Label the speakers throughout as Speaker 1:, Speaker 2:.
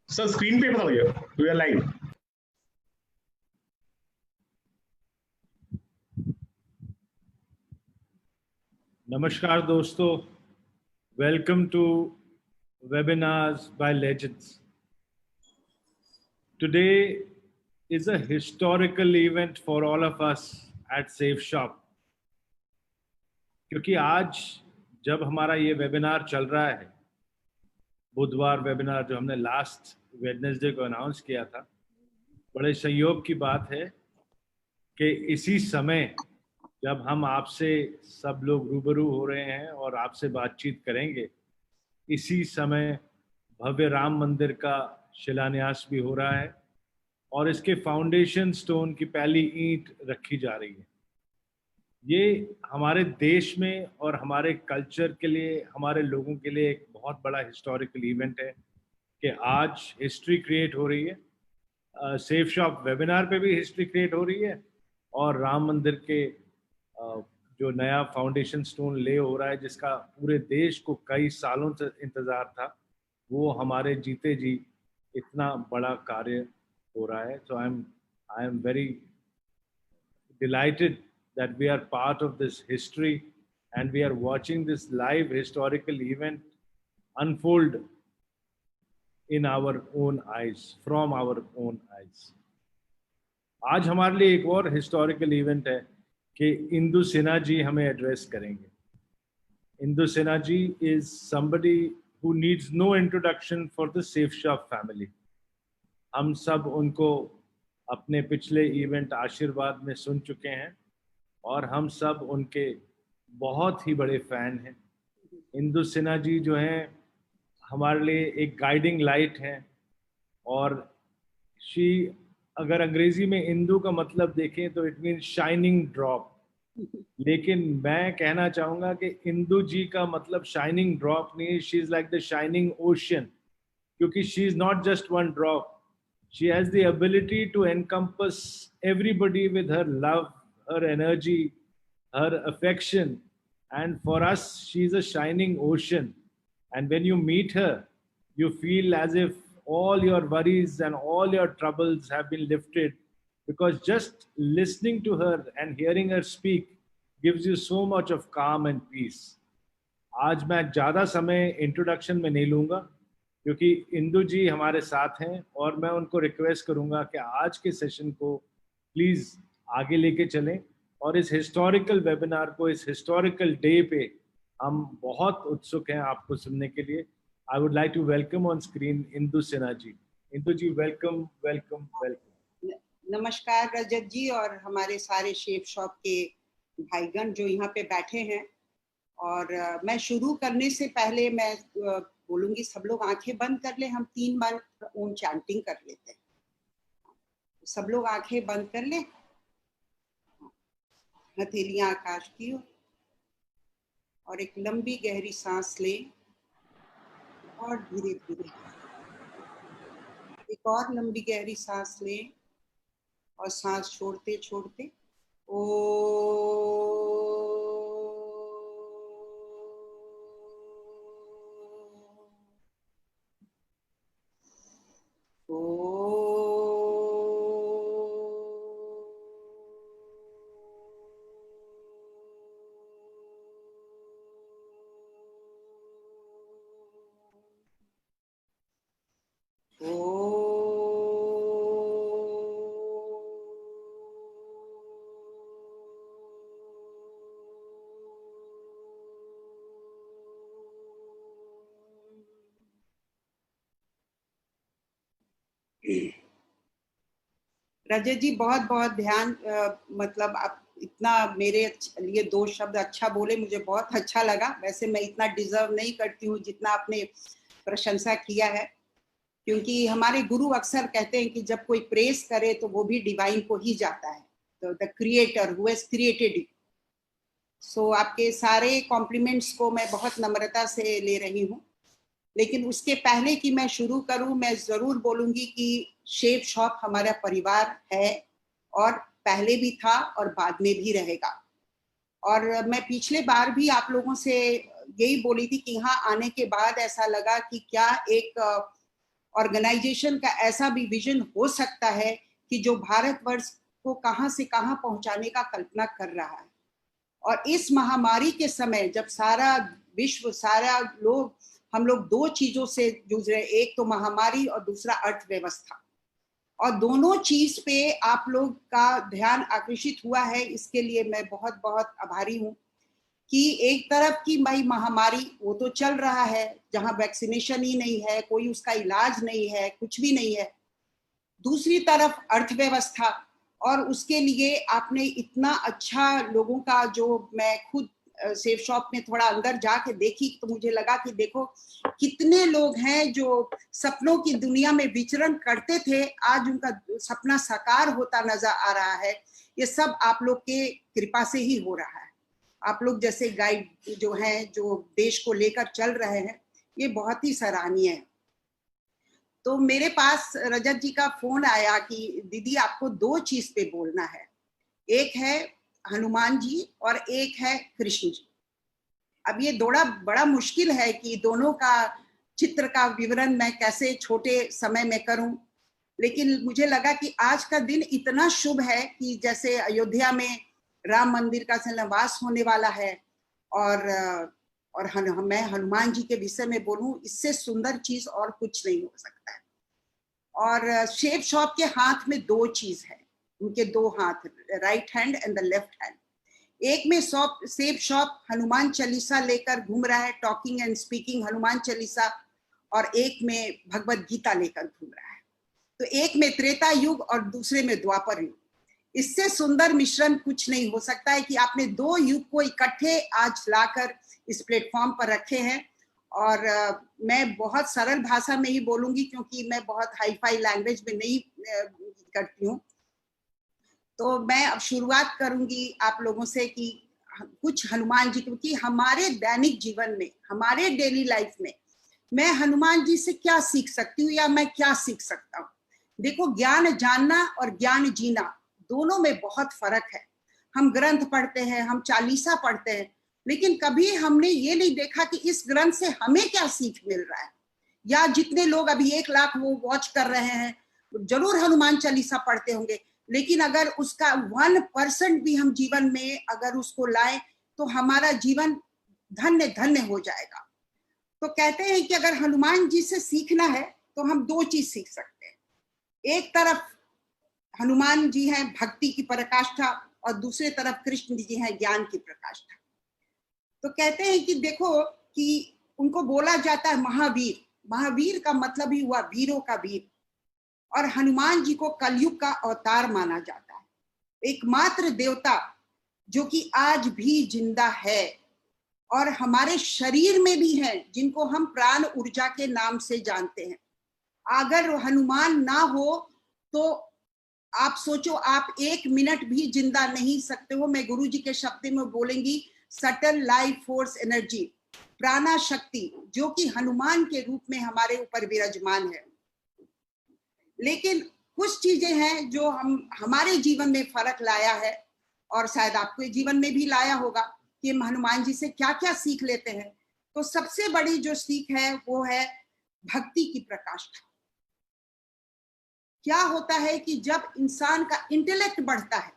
Speaker 1: Sir screen पे बताओ, we are live.
Speaker 2: नमस्कार दोस्तों, welcome to webinars by legends. Today is a historical event for all of us at Safe Shop, क्योंकि आज जब हमारा ये वेबिनार चल रहा है, बुधवार वेबिनार जो हमने लास्ट वेडनेसडे को अनाउंस किया था, बड़े संयोग की बात है कि इसी समय जब हम आपसे सब लोग रूबरू हो रहे हैं और आपसे बातचीत करेंगे, इसी समय भव्य राम मंदिर का शिलान्यास भी हो रहा है और इसके फाउंडेशन स्टोन की पहली ईंट रखी जा रही है। ये हमारे देश में और हमारे कल्चर के लिए, हमारे लोगों के लिए एक बहुत बड़ा हिस्टोरिकल इवेंट है कि आज हिस्ट्री क्रिएट हो रही है। सेफ शॉप वेबिनार पे भी हिस्ट्री क्रिएट हो रही है और राम मंदिर के जो नया फाउंडेशन स्टोन ले हो रहा है, जिसका पूरे देश को कई सालों से इंतज़ार था, वो हमारे जीते जी इतना बड़ा कार्य हो रहा है। So I am very delighted that we are part of this history and we are watching this live historical event unfold in our own eyes, from our own eyes. आज हमारे लिए एक और हिस्टोरिकल इवेंट है कि इंदु सिन्हा जी हमें address करेंगे। इंदु सिन्हा जी is somebody who needs no introduction for the Safe Shop family. हम सब उनको अपने पिछले इवेंट आशीर्वाद में सुन चुके हैं और हम सब उनके बहुत ही बड़े फैन हैं। इंदु सिन्हा जी जो हैं हमारे लिए एक गाइडिंग लाइट हैं और अगर अंग्रेजी में इंदु का मतलब देखें तो इट मीन शाइनिंग ड्रॉप, लेकिन मैं कहना चाहूँगा कि इंदु जी का मतलब शाइनिंग ड्रॉप नहीं, she is like the shining ocean, क्योंकि she is not just one drop. She has the ability to encompass everybody with her love, her energy, her affection. And for us, she's a shining ocean. And when you meet her, you feel as if all your worries and all your troubles have been lifted, because just listening to her and hearing her speak gives you so much of calm and peace. आज मैं ज़्यादा समय introduction में नहीं लूँगा, क्योंकि इंदु जी हमारे साथ हैं और मैं उनको रिक्वेस्ट करूंगा कि आज के सेशन को प्लीज़ आगे लेके चलें और इस हिस्टोरिकल वेबिनार को, इस हिस्टोरिकल डे पे हम बहुत उत्सुक हैं आपको सुनने के लिए. I would like to welcome on screen Indu Sinha ji. Indu ji, welcome welcome welcome.
Speaker 3: नमस्कार रजत जी और हमारे सारे शेफ शॉप के भाईगण जो यहाँ पे बैठे हैं. और मैं शुरू करने से पहले मैं बोलूंगी सब लोग आंखें बंद कर ले. हम 3 बार ओम चैंटिंग कर लेते हैं. सब लोग आंखें बंद कर ले, हथेलियां आकाश की ओर और एक लंबी गहरी सांस ले और धीरे धीरे एक और लंबी गहरी सांस ले और सांस छोड़ते छोड़ते ओ रजत जी बहुत बहुत ध्यान, मतलब आप इतना मेरे लिए 2 शब्द अच्छा बोले, मुझे बहुत अच्छा लगा. वैसे मैं इतना डिजर्व नहीं करती हूँ जितना आपने प्रशंसा किया है, क्योंकि हमारे गुरु अक्सर कहते हैं कि जब कोई प्रेस करे तो वो भी डिवाइन को ही जाता है, तो the creator who has created you. So आपके सारे कॉम्प्लीमेंट्स को मैं बहुत नम्रता से ले रही हूँ. लेकिन उसके पहले कि मैं शुरू करूं, मैं जरूर बोलूंगी कि शेफ शॉप हमारा परिवार है और पहले भी था और बाद में भी रहेगा. और मैं पिछले बार भी आप लोगों से यही बोली थी कि यहाँ आने के बाद ऐसा लगा कि क्या एक ऑर्गेनाइजेशन का ऐसा भी विजन हो सकता है कि जो भारतवर्ष को कहां से कहां पहुंचाने का कल्पना कर रहा है। और इस महामारी के समय जब सारा विश्व, सारा लोग, हम लोग दो चीजों से जूझ रहे हैं, एक तो महामारी और दूसरा अर्थव्यवस्था, और दोनों चीज पे आप लोग का ध्यान आकर्षित हुआ है, इसके लिए मैं बहुत बहुत आभारी हूँ। कि एक तरफ की भाई महामारी वो तो चल रहा है, जहां वैक्सीनेशन ही नहीं है, कोई उसका इलाज नहीं है, कुछ भी नहीं है। दूसरी तरफ अर्थव्यवस्था, और उसके लिए आपने इतना अच्छा लोगों का, जो मैं खुद सेफ शॉप में थोड़ा अंदर जाके देखी तो मुझे लगा कि देखो कितने लोग हैं जो सपनों की दुनिया में विचरण करते थे, आज उनका सपना साकार होता नजर आ रहा है। ये सब आप लोग के कृपा से ही हो रहा है। आप लोग जैसे गाइड जो हैं, जो देश को लेकर चल रहे हैं, ये बहुत ही सराहनीय है। तो मेरे पास रजत जी का फोन आया कि दीदी आपको दो चीज पे बोलना है, एक है हनुमान जी और एक है कृष्ण जी। अब ये बड़ा मुश्किल है कि दोनों का चित्र का विवरण मैं कैसे छोटे समय में करूं, लेकिन मुझे लगा कि आज का दिन इतना शुभ है कि जैसे अयोध्या में राम मंदिर का निवास होने वाला है, और मैं हनुमान जी के विषय में बोलूं, इससे सुंदर चीज और कुछ नहीं हो सकता है। और शेप शॉप के हाथ में दो चीज है, उनके दो हाथ, right hand and the left hand. एक में सेप शॉप हनुमान चालीसा लेकर घूम रहा है, talking and speaking Hanuman Chalisa, और एक में भगवत गीता लेकर घूम रहा है। तो एक में त्रेता युग और दूसरे में द्वापर युग। इससे सुंदर मिश्रण कुछ नहीं हो सकता है कि आपने दो युग को इकट्ठे आज लाकर इस प्लेटफॉर्म पर रखे हैं। और मैं बहुत सरल भाषा में ही बोलूंगी क्योंकि मैं बहुत हाई फाई लैंग्वेज में नहीं करती हूँ। तो मैं अब शुरुआत करूंगी आप लोगों से कि कुछ हनुमान जी, क्योंकि हमारे दैनिक जीवन में, हमारे डेली लाइफ में मैं हनुमान जी से क्या सीख सकती हूँ या मैं क्या सीख सकता हूँ। देखो, ज्ञान जानना और ज्ञान जीना दोनों में बहुत फर्क है। हम ग्रंथ पढ़ते हैं, हम चालीसा पढ़ते हैं, लेकिन कभी हमने ये नहीं देखा कि इस ग्रंथ से हमें क्या सीख मिल रहा है। या जितने लोग अभी 1 लाख वो वॉच कर रहे हैं, जरूर हनुमान चालीसा पढ़ते होंगे, लेकिन अगर उसका 1% भी हम जीवन में अगर उसको लाए तो हमारा जीवन धन्य धन्य हो जाएगा। तो कहते हैं कि अगर हनुमान जी से सीखना है तो हम दो चीज सीख सकते हैं। एक तरफ हनुमान जी हैं भक्ति की पराकाष्ठा, और दूसरे तरफ कृष्ण जी हैं ज्ञान की प्रकाष्ठा। तो कहते हैं कि देखो कि उनको बोला जाता है महावीर। महावीर का मतलब ही हुआ वीरों का वीर, और हनुमान जी को कलयुग का अवतार माना जाता है, एकमात्र देवता जो कि आज भी जिंदा है और हमारे शरीर में भी है, जिनको हम प्राण ऊर्जा के नाम से जानते हैं। अगर हनुमान ना हो तो आप सोचो, आप 1 मिनट भी जिंदा नहीं सकते हो। मैं गुरु जी के शब्द में बोलेंगी, सटल लाइफ फोर्स एनर्जी, प्राणा शक्ति, जो कि हनुमान के रूप में हमारे ऊपर विराजमान है। लेकिन कुछ चीजें हैं जो हमारे जीवन में फर्क लाया है, और शायद आपके जीवन में भी लाया होगा कि हम हनुमान जी से क्या क्या सीख लेते हैं। तो सबसे बड़ी जो सीख है वो है भक्ति की प्रकाष्ठा। क्या होता है कि जब इंसान का इंटेलेक्ट बढ़ता है,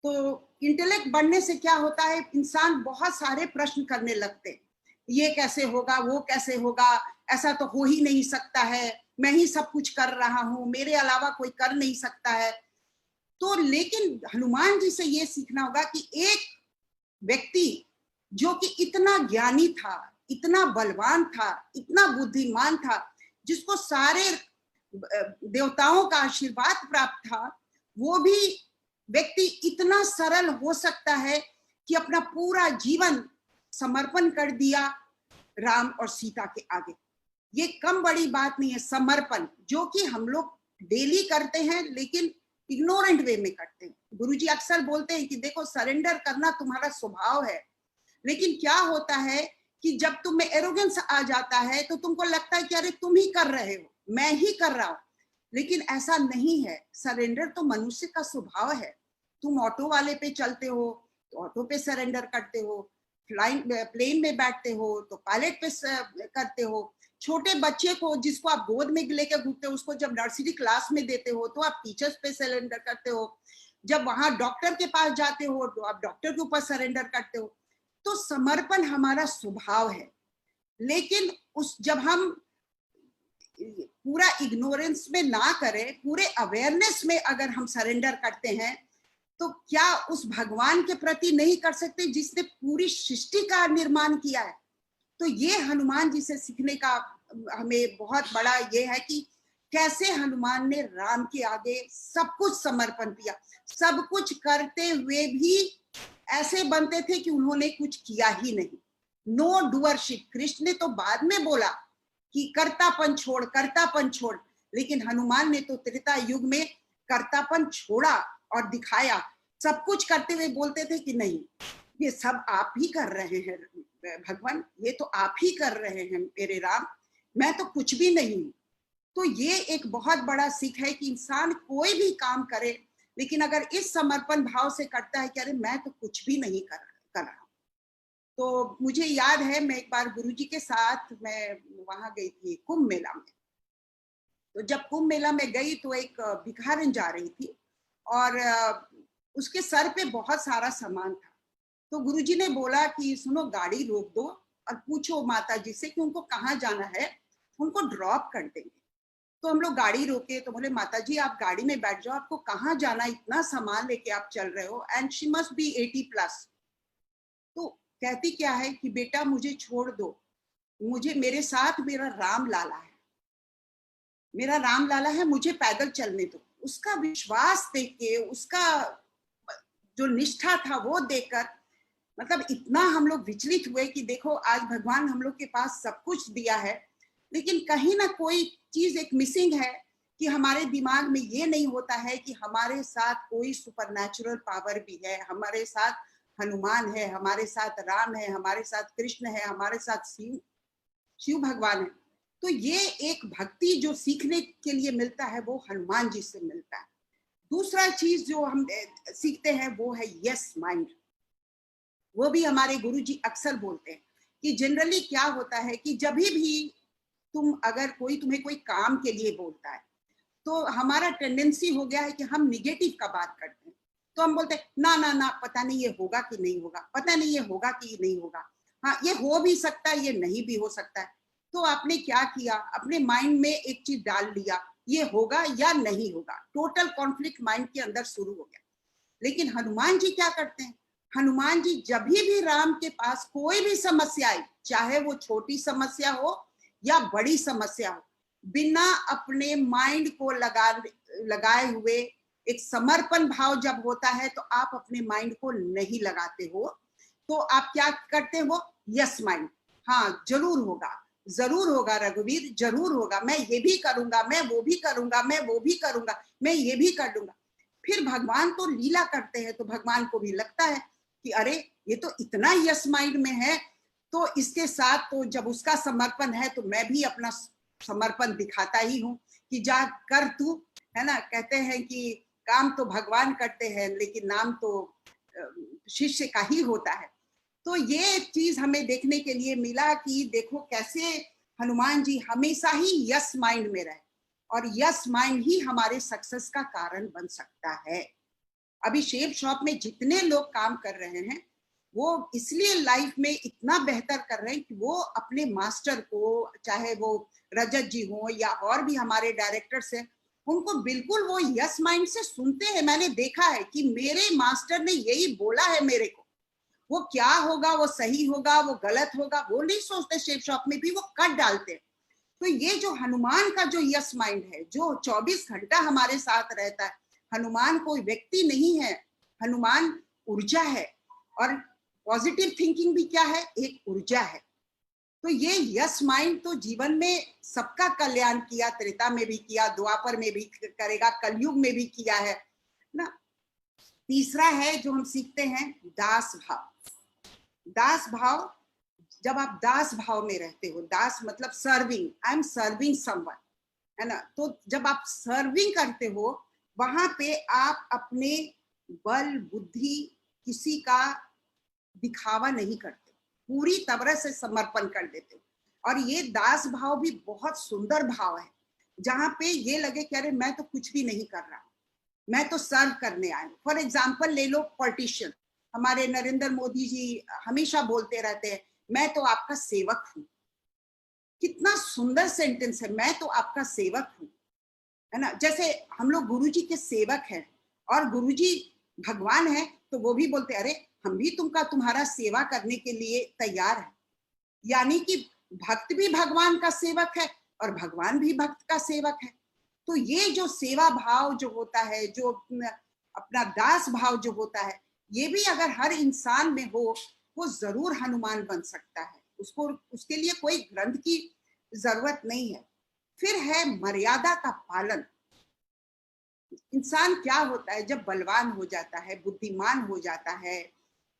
Speaker 3: तो इंटेलेक्ट बढ़ने से क्या होता है, इंसान बहुत सारे प्रश्न करने लगते हैं। ये कैसे होगा, वो कैसे होगा, ऐसा तो हो ही नहीं सकता है, मैं ही सब कुछ कर रहा हूं, मेरे अलावा कोई कर नहीं सकता है। तो लेकिन हनुमान जी से ये सीखना होगा कि एक व्यक्ति जो कि इतना ज्ञानी था, इतना बलवान था, इतना बुद्धिमान था, जिसको सारे देवताओं का आशीर्वाद प्राप्त था, वो भी व्यक्ति इतना सरल हो सकता है कि अपना पूरा जीवन समर्पण कर दिया राम और सीता के आगे। ये कम बड़ी बात नहीं है, समर्पण, जो कि हम लोग डेली करते हैं लेकिन इग्नोरेंट वे में करते हैं। गुरुजी अक्सर बोलते हैं कि देखो, सरेंडर करना तुम्हारा स्वभाव है, लेकिन क्या होता है कि जब तुम में एरोगेंस आ जाता है तो तुमको लगता है कि अरे तुम ही कर रहे हो, मैं ही कर रहा हूं। लेकिन ऐसा नहीं है। सरेंडर तो मनुष्य का स्वभाव है। तुम ऑटो वाले पे चलते हो तो ऑटो पे सरेंडर करते हो, प्लेन में बैठते हो तो पायलट पे करते हो, छोटे बच्चे को जिसको आप गोद में लेकर घूमते हो, उसको जब नर्सरी क्लास में देते हो तो आप टीचर्स पे सरेंडर करते हो, जब वहां डॉक्टर के पास जाते हो तो आप डॉक्टर के ऊपर सरेंडर करते हो। तो समर्पण हमारा स्वभाव है। लेकिन जब हम पूरा इग्नोरेंस में ना करें, पूरे अवेयरनेस में अगर हम सरेंडर करते हैं, तो क्या उस भगवान के प्रति नहीं कर सकते जिसने पूरी सृष्टि का निर्माण किया है? तो ये हनुमान जी से सीखने का हमें बहुत बड़ा ये है कि कैसे हनुमान ने राम के आगे सब कुछ समर्पण किया। सब कुछ करते हुए भी ऐसे बनते थे कि उन्होंने कुछ किया ही नहीं। No doership. कृष्ण ने तो बाद में बोला कि कर्तापन छोड़, लेकिन हनुमान ने तो त्रेता युग में कर्तापन छोड़ा और दिखाया। सब कुछ करते हुए बोलते थे कि नहीं, ये सब आप ही कर रहे हैं भगवान, ये तो आप ही कर रहे हैं मेरे राम, मैं तो कुछ भी नहीं। तो ये एक बहुत बड़ा सीख है कि इंसान कोई भी काम करे, लेकिन अगर इस समर्पण भाव से करता है कि अरे मैं तो कुछ भी नहीं कर रहा। तो मुझे याद है, मैं एक बार गुरुजी के साथ मैं वहां गई थी कुंभ मेला में। तो जब कुंभ मेला में गई तो एक भिखारन जा रही थी और उसके सर पे बहुत सारा सामान था। तो गुरुजी ने बोला कि सुनो, गाड़ी रोक दो और पूछो माता जी से कि उनको कहाँ जाना है, उनको ड्रॉप कर देंगे। तो हम लोग गाड़ी रोके तो बोले माता जी आप गाड़ी में बैठ जाओ, आपको कहाँ जाना, इतना सामान लेके आप चल रहे हो, एंड शी मस्ट बी 80+। तो कहती क्या है कि बेटा मुझे छोड़ दो, मेरे साथ मेरा राम लाला है, मुझे पैदल चलने दो। उसका विश्वास देख के, उसका जो निष्ठा था वो देखकर, मतलब इतना हम लोग विचलित हुए कि देखो आज भगवान हम लोग के पास सब कुछ दिया है, लेकिन कहीं ना कोई चीज एक मिसिंग है कि हमारे दिमाग में ये नहीं होता है कि हमारे साथ कोई सुपरनैचुरल पावर भी है, हमारे साथ हनुमान है, हमारे साथ राम है, हमारे साथ कृष्ण है, हमारे साथ शिव भगवान है। तो ये एक भक्ति जो सीखने के लिए मिलता है वो हनुमान जी से मिलता है। दूसरा चीज जो हम सीखते हैं वो है यस माइंड। वो भी हमारे गुरुजी अक्सर बोलते हैं कि जनरली क्या होता है कि जब भी अगर कोई तुम्हें कोई काम के लिए बोलता है तो हमारा टेंडेंसी हो गया है कि हम निगेटिव का बात करते हैं। तो हम बोलते हैं ना ना ना, पता नहीं ये होगा कि नहीं होगा, पता नहीं ये होगा कि नहीं होगा, हाँ ये हो भी सकता है, ये नहीं भी हो सकता है। तो आपने क्या किया, अपने माइंड में एक चीज डाल लिया, ये होगा या नहीं होगा। टोटल कॉन्फ्लिक्ट माइंड के अंदर शुरू हो गया। लेकिन हनुमान जी क्या करते हैं, हनुमान जी जब भी राम के पास कोई भी समस्या आई, चाहे वो छोटी समस्या हो या बड़ी समस्या हो, बिना अपने माइंड को लगाए हुए, एक समर्पण भाव जब होता है तो आप अपने माइंड को नहीं लगाते हो, तो आप क्या करते हो, यस माइंड, हाँ जरूर होगा रघुवीर, जरूर होगा, मैं ये भी करूंगा, मैं वो भी करूंगा, मैं वो भी करूंगा, मैं ये भी कर दूंगा। फिर भगवान तो लीला करते हैं, तो भगवान को भी लगता है कि अरे ये तो इतना यस माइंड में है, तो इसके साथ तो जब उसका समर्पण है तो मैं भी अपना समर्पण दिखाता ही हूँ कि जा कर तू, है ना। कहते हैं कि काम तो भगवान करते हैं लेकिन नाम तो शिष्य का ही होता है। तो ये चीज हमें देखने के लिए मिला कि देखो कैसे हनुमान जी हमेशा ही यस माइंड में रहे, और यस माइंड ही हमारे सक्सेस का कारण बन सकता है। अभी शेप शॉप में जितने लोग काम कर रहे हैं वो इसलिए लाइफ में इतना बेहतर कर रहे हैं कि वो अपने मास्टर को, चाहे वो रजत जी हो या और भी हमारे डायरेक्टर्स हैं, उनको बिल्कुल वो यस माइंड से सुनते हैं। मैंने देखा है कि मेरे मास्टर ने यही बोला है मेरे को, वो क्या होगा, वो सही होगा, वो गलत होगा, वो नहीं सोचते। शेप शॉप में भी वो कट डालते हैं। तो ये जो हनुमान का जो यस माइंड है, जो 24 घंटा हमारे साथ रहता है, हनुमान कोई व्यक्ति नहीं है, हनुमान ऊर्जा है। और पॉजिटिव थिंकिंग भी क्या है, एक ऊर्जा है। तो ये यस माइंड तो जीवन में सबका कल्याण किया, त्रेता में भी किया, द्वापर में भी करेगा, कलयुग में भी किया है ना। तीसरा है जो हम सीखते हैं, दास भाव। दास भाव, जब आप दास भाव में रहते हो, दास मतलब serving, I am serving someone, है ना। तो जब आप सर्विंग करते हो वहां पे आप अपने बल बुद्धि किसी का दिखावा नहीं करते, पूरी तरह से समर्पण कर देते हो। और ये दास भाव भी बहुत सुंदर भाव है, जहां पे ये लगे कि अरे मैं तो कुछ भी नहीं कर रहा, मैं तो सर्व करने आया हूं। फॉर एग्जाम्पल ले लो पॉलिटिशियन, हमारे नरेंद्र मोदी जी हमेशा बोलते रहते हैं मैं तो आपका सेवक हूं। कितना सुंदर सेंटेंस है, मैं तो आपका सेवक हूं, है ना। जैसे हम लोग गुरुजी के सेवक हैं और गुरुजी भगवान है, तो वो भी बोलते अरे हम भी तुम्हारा सेवा करने के लिए तैयार है। यानी कि भक्त भी भगवान का सेवक है और भगवान भी भक्त का सेवक है। तो ये जो सेवा भाव जो होता है, जो अपना दास भाव जो होता है, ये भी अगर हर इंसान में हो, वो जरूर हनुमान बन सकता है। उसको उसके लिए कोई ग्रंथ की जरूरत नहीं है। फिर है मर्यादा का पालन। इंसान क्या होता है, जब बलवान हो जाता है, बुद्धिमान हो जाता है,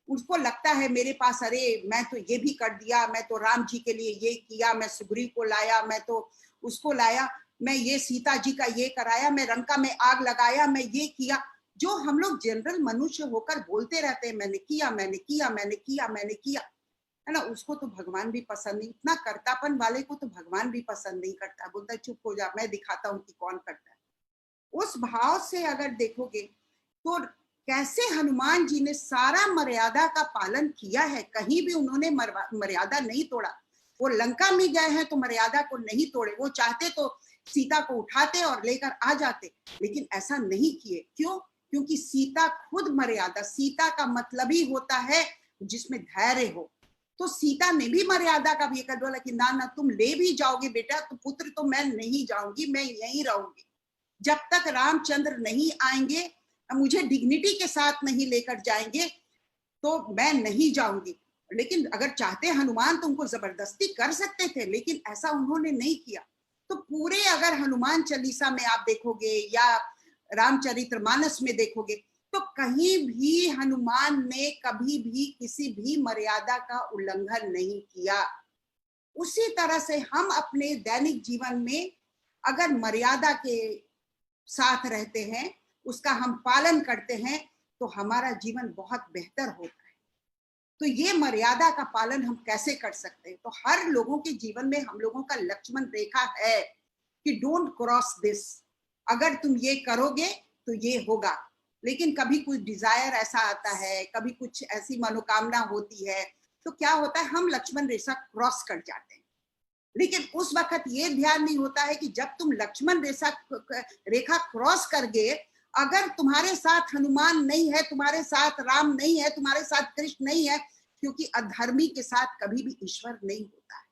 Speaker 3: उसको लगता है मेरे पास अरे मैं तो ये भी कर दिया, मैं तो राम जी के लिए ये किया, मैं सुग्रीव को लाया, मैं तो उसको लाया, मैं ये सीता जी का ये कराया, मैं लंका में आग लगाया, मैं ये किया। जो हम लोग जनरल मनुष्य होकर बोलते रहते हैं मैंने किया, मैंने किया, मैंने किया, मैंने किया, है ना, उसको तो भगवान भी पसंद नहीं। इतना कर्तापन वाले को तो भगवान भी पसंद नहीं करता, बोलता है चुप हो जा, मैं दिखाता हूँ कि कौन करता है। उस भाव से अगर देखोगे तो कैसे हनुमान जी ने सारा मर्यादा का पालन किया है, कहीं भी उन्होंने मर्यादा नहीं तोड़ा। वो लंका में गए हैं तो मर्यादा को नहीं तोड़े, वो चाहते तो सीता को उठाते और लेकर आ जाते, लेकिन ऐसा नहीं किए। क्यों? क्योंकि सीता खुद मर्यादा, सीता का मतलब ही होता है जिसमें धैर्य हो। तो सीता ने भी मर्यादा का भी कर बोला कि ना ना तुम ले भी जाओगे बेटा तो पुत्र तो मैं नहीं जाऊंगी, मैं यहीं रहूंगी, जब तक रामचंद्र नहीं आएंगे, मुझे डिग्निटी के साथ नहीं लेकर जाएंगे तो मैं नहीं जाऊंगी। लेकिन अगर चाहते हनुमान तो उनको जबरदस्ती कर सकते थे, लेकिन ऐसा उन्होंने नहीं किया। तो पूरे अगर हनुमान चालीसा में आप देखोगे या रामचरितमानस में देखोगे तो कहीं भी हनुमान ने कभी भी किसी भी मर्यादा का उल्लंघन नहीं किया। उसी तरह से हम अपने दैनिक जीवन में अगर मर्यादा के साथ रहते हैं, उसका हम पालन करते हैं, तो हमारा जीवन बहुत बेहतर होता है। तो ये मर्यादा का पालन हम कैसे कर सकते हैं? तो हर लोगों के जीवन में हम लोगों का लक्ष्मण रेखा है कि डोंट क्रॉस दिस। अगर तुम ये करोगे तो ये होगा। लेकिन कभी कुछ डिजायर ऐसा आता है, कभी कुछ ऐसी मनोकामना होती है, तो क्या होता है, हम लक्ष्मण रेखा क्रॉस कर जाते हैं। लेकिन उस वक्त ये ध्यान नहीं होता है कि जब तुम लक्ष्मण रेखा क्रॉस कर गए, अगर तुम्हारे साथ हनुमान नहीं है, तुम्हारे साथ राम नहीं है, तुम्हारे साथ कृष्ण नहीं है, क्योंकि अधर्मी के साथ कभी भी ईश्वर नहीं होता है,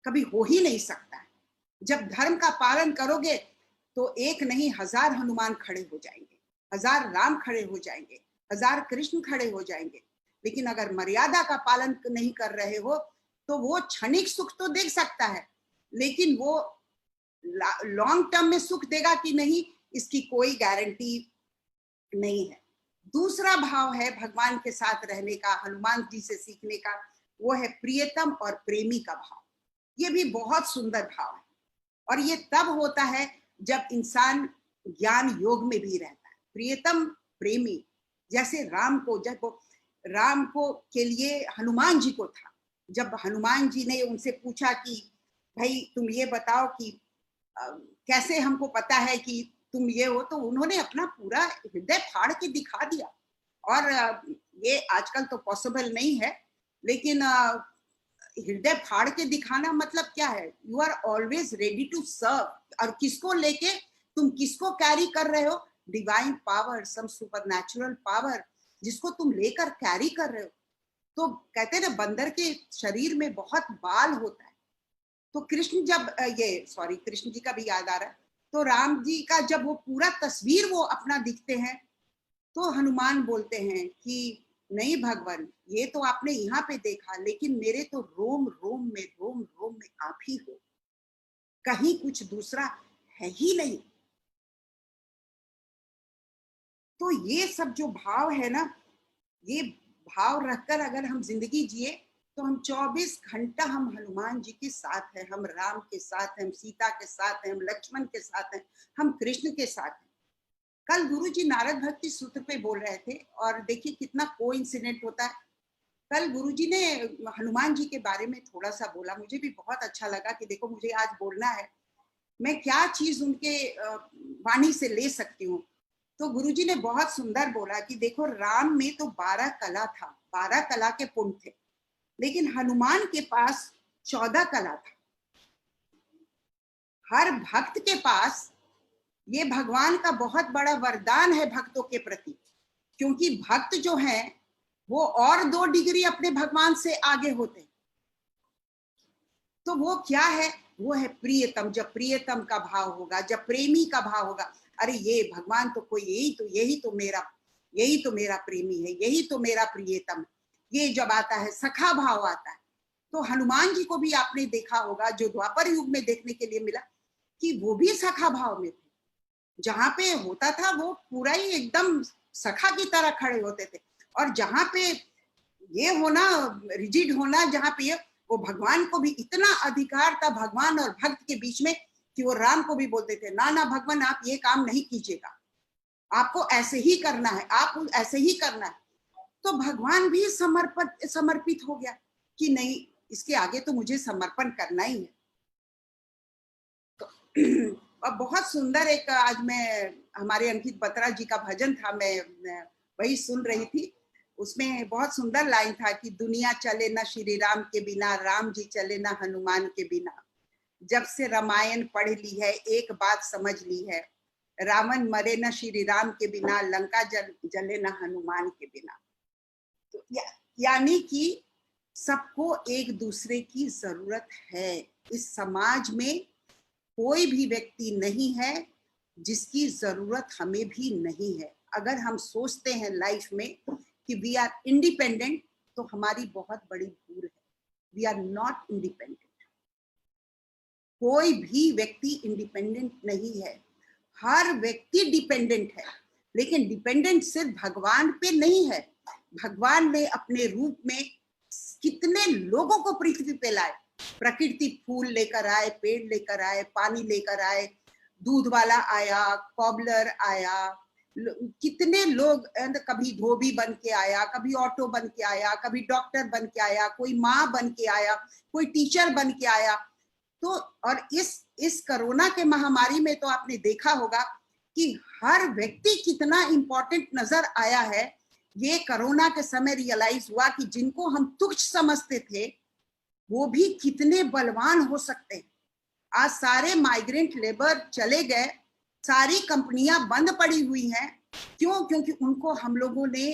Speaker 3: कभी हो ही नहीं सकता है। जब धर्म का पालन करोगे तो एक नहीं 1000 हनुमान खड़े हो जाएंगे, 1000 राम खड़े हो जाएंगे, 1000 कृष्ण खड़े हो जाएंगे। लेकिन अगर मर्यादा का पालन नहीं कर रहे हो तो वो क्षणिक सुख तो दे सकता है, लेकिन वो लॉन्ग टर्म में सुख देगा कि नहीं, इसकी कोई गारंटी नहीं है। दूसरा भाव है भगवान के साथ रहने का, हनुमान जी से सीखने का, वो है प्रियतम और प्रेमी का भाव। ये भी बहुत सुंदर भाव है और ये तब होता है जब इंसान ज्ञान योग में भी रहता है। प्रियतम प्रेमी, जैसे राम को, जब राम को के लिए हनुमान जी को था, जब हनुमान जी ने उनसे पूछा कि भाई तुम ये बताओ कि कैसे हमको पता है कि तुम ये हो, तो उन्होंने अपना पूरा हृदय फाड़ के दिखा दिया। और ये आजकल तो पॉसिबल नहीं है, लेकिन हृदय फाड़ के दिखाना मतलब क्या है, you are always ready to serve. और किसको लेके, तुम किसको कैरी कर रहे हो, divine power, some supernatural power जिसको तुम लेकर कैरी कर रहे हो। तो कहते हैं ना बंदर के शरीर में बहुत बाल होता है। तो कृष्ण जब कृष्ण जी का भी याद आ रहा है, तो राम जी का जब वो पूरा तस्वीर वो अपना दिखते हैं, तो हनुमान बोलते हैं कि नहीं भगवान, ये तो आपने यहाँ पे देखा, लेकिन मेरे तो रोम रोम में आप ही हो, कहीं कुछ दूसरा है ही नहीं। तो ये सब जो भाव है ना, ये भाव रखकर अगर हम जिंदगी जिए तो हम 24 घंटा हम हनुमान जी के साथ हैं, हम राम के साथ हैं, हम सीता के साथ हैं, हम लक्ष्मण के साथ हैं, हम कृष्ण के साथ हैं। कल गुरु जी नारद भक्ति सूत्र पे बोल रहे थे और देखिए कितना कोइंसिडेंट होता है। कल गुरुजी ने हनुमान जी के बारे में थोड़ा सा बोला, मुझे भी बहुत अच्छा लगा कि देखो मुझे आज बोलना है, मैं क्या चीज उनके वाणी से ले सकती हूँ। तो गुरुजी ने बहुत सुंदर बोला कि देखो राम में तो 12 कला था, 12 कला के पुण्य थे, लेकिन हनुमान के पास 14 कला था। हर भक्त के पास ये भगवान का बहुत बड़ा वरदान है भक्तों के प्रति, क्योंकि भक्त जो है वो और 2 डिग्री अपने भगवान से आगे होते। तो वो क्या है, वो है प्रियतम। जब प्रियतम का भाव होगा, जब प्रेमी का भाव होगा, अरे ये भगवान तो कोई, यही तो मेरा प्रेमी है, यही तो मेरा प्रियतम। ये जब आता है सखा भाव आता है। तो हनुमान जी को भी आपने देखा होगा, जो द्वापर युग में देखने के लिए मिला, कि वो भी सखा भाव में थे। जहां पे होता था वो पूरा ही एकदम सखा की तरह खड़े होते थे, और जहां पे ये होना, रिजिड होना, जहां पे वो भगवान को भी इतना अधिकार था भगवान और भक्त के बीच में कि वो राम को भी बोलते थे, ना ना भगवान आप ये काम नहीं कीजिएगा, आपको ऐसे ही करना है, आप ऐसे ही करना है। तो भगवान भी समर्पित हो गया कि नहीं, इसके आगे तो मुझे समर्पण करना ही है। तो और बहुत सुंदर एक, आज मैं, हमारे अंकित बत्रा जी का भजन था, मैं वही सुन रही थी। उसमें बहुत सुंदर लाइन था कि दुनिया चले ना श्री राम के बिना, राम जी चले ना हनुमान के बिना। जब से रामायण पढ़ ली है एक बात समझ ली है, रावण मरे ना श्री राम के बिना, लंका जले ना हनुमान के बिना। तो यानी कि सबको एक दूसरे की जरूरत है। इस समाज में कोई भी व्यक्ति नहीं है जिसकी जरूरत हमें भी नहीं है। अगर हम सोचते हैं लाइफ में कि वी आर इंडिपेंडेंट, तो हमारी बहुत बड़ी भूल है। We are not independent. कोई भी व्यक्ति इंडिपेंडेंट नहीं है, हर व्यक्ति डिपेंडेंट है। लेकिन डिपेंडेंट सिर्फ भगवान पे नहीं है। भगवान ने अपने रूप में कितने लोगों को पृथ्वी पे लाए। प्रकृति फूल लेकर आए, पेड़ लेकर आए, पानी लेकर आए, दूध वाला आया, कॉबलर आया, कितने लोग, कभी धोबी बन के आया, कभी ऑटो बन के आया, कभी डॉक्टर बन के आया, कोई माँ बन के आया, कोई टीचर बन के आया। तो और इस कोरोना के महामारी में तो आपने देखा होगा कि हर व्यक्ति कितना इंपॉर्टेंट नजर आया है। ये कोरोना के समय रियलाइज हुआ कि जिनको हम तुच्छ समझते थे वो भी कितने बलवान हो सकते हैं। आज सारे माइग्रेंट लेबर चले गए, सारी कंपनियां बंद पड़ी हुई हैं। क्यों? क्योंकि उनको हम लोगों ने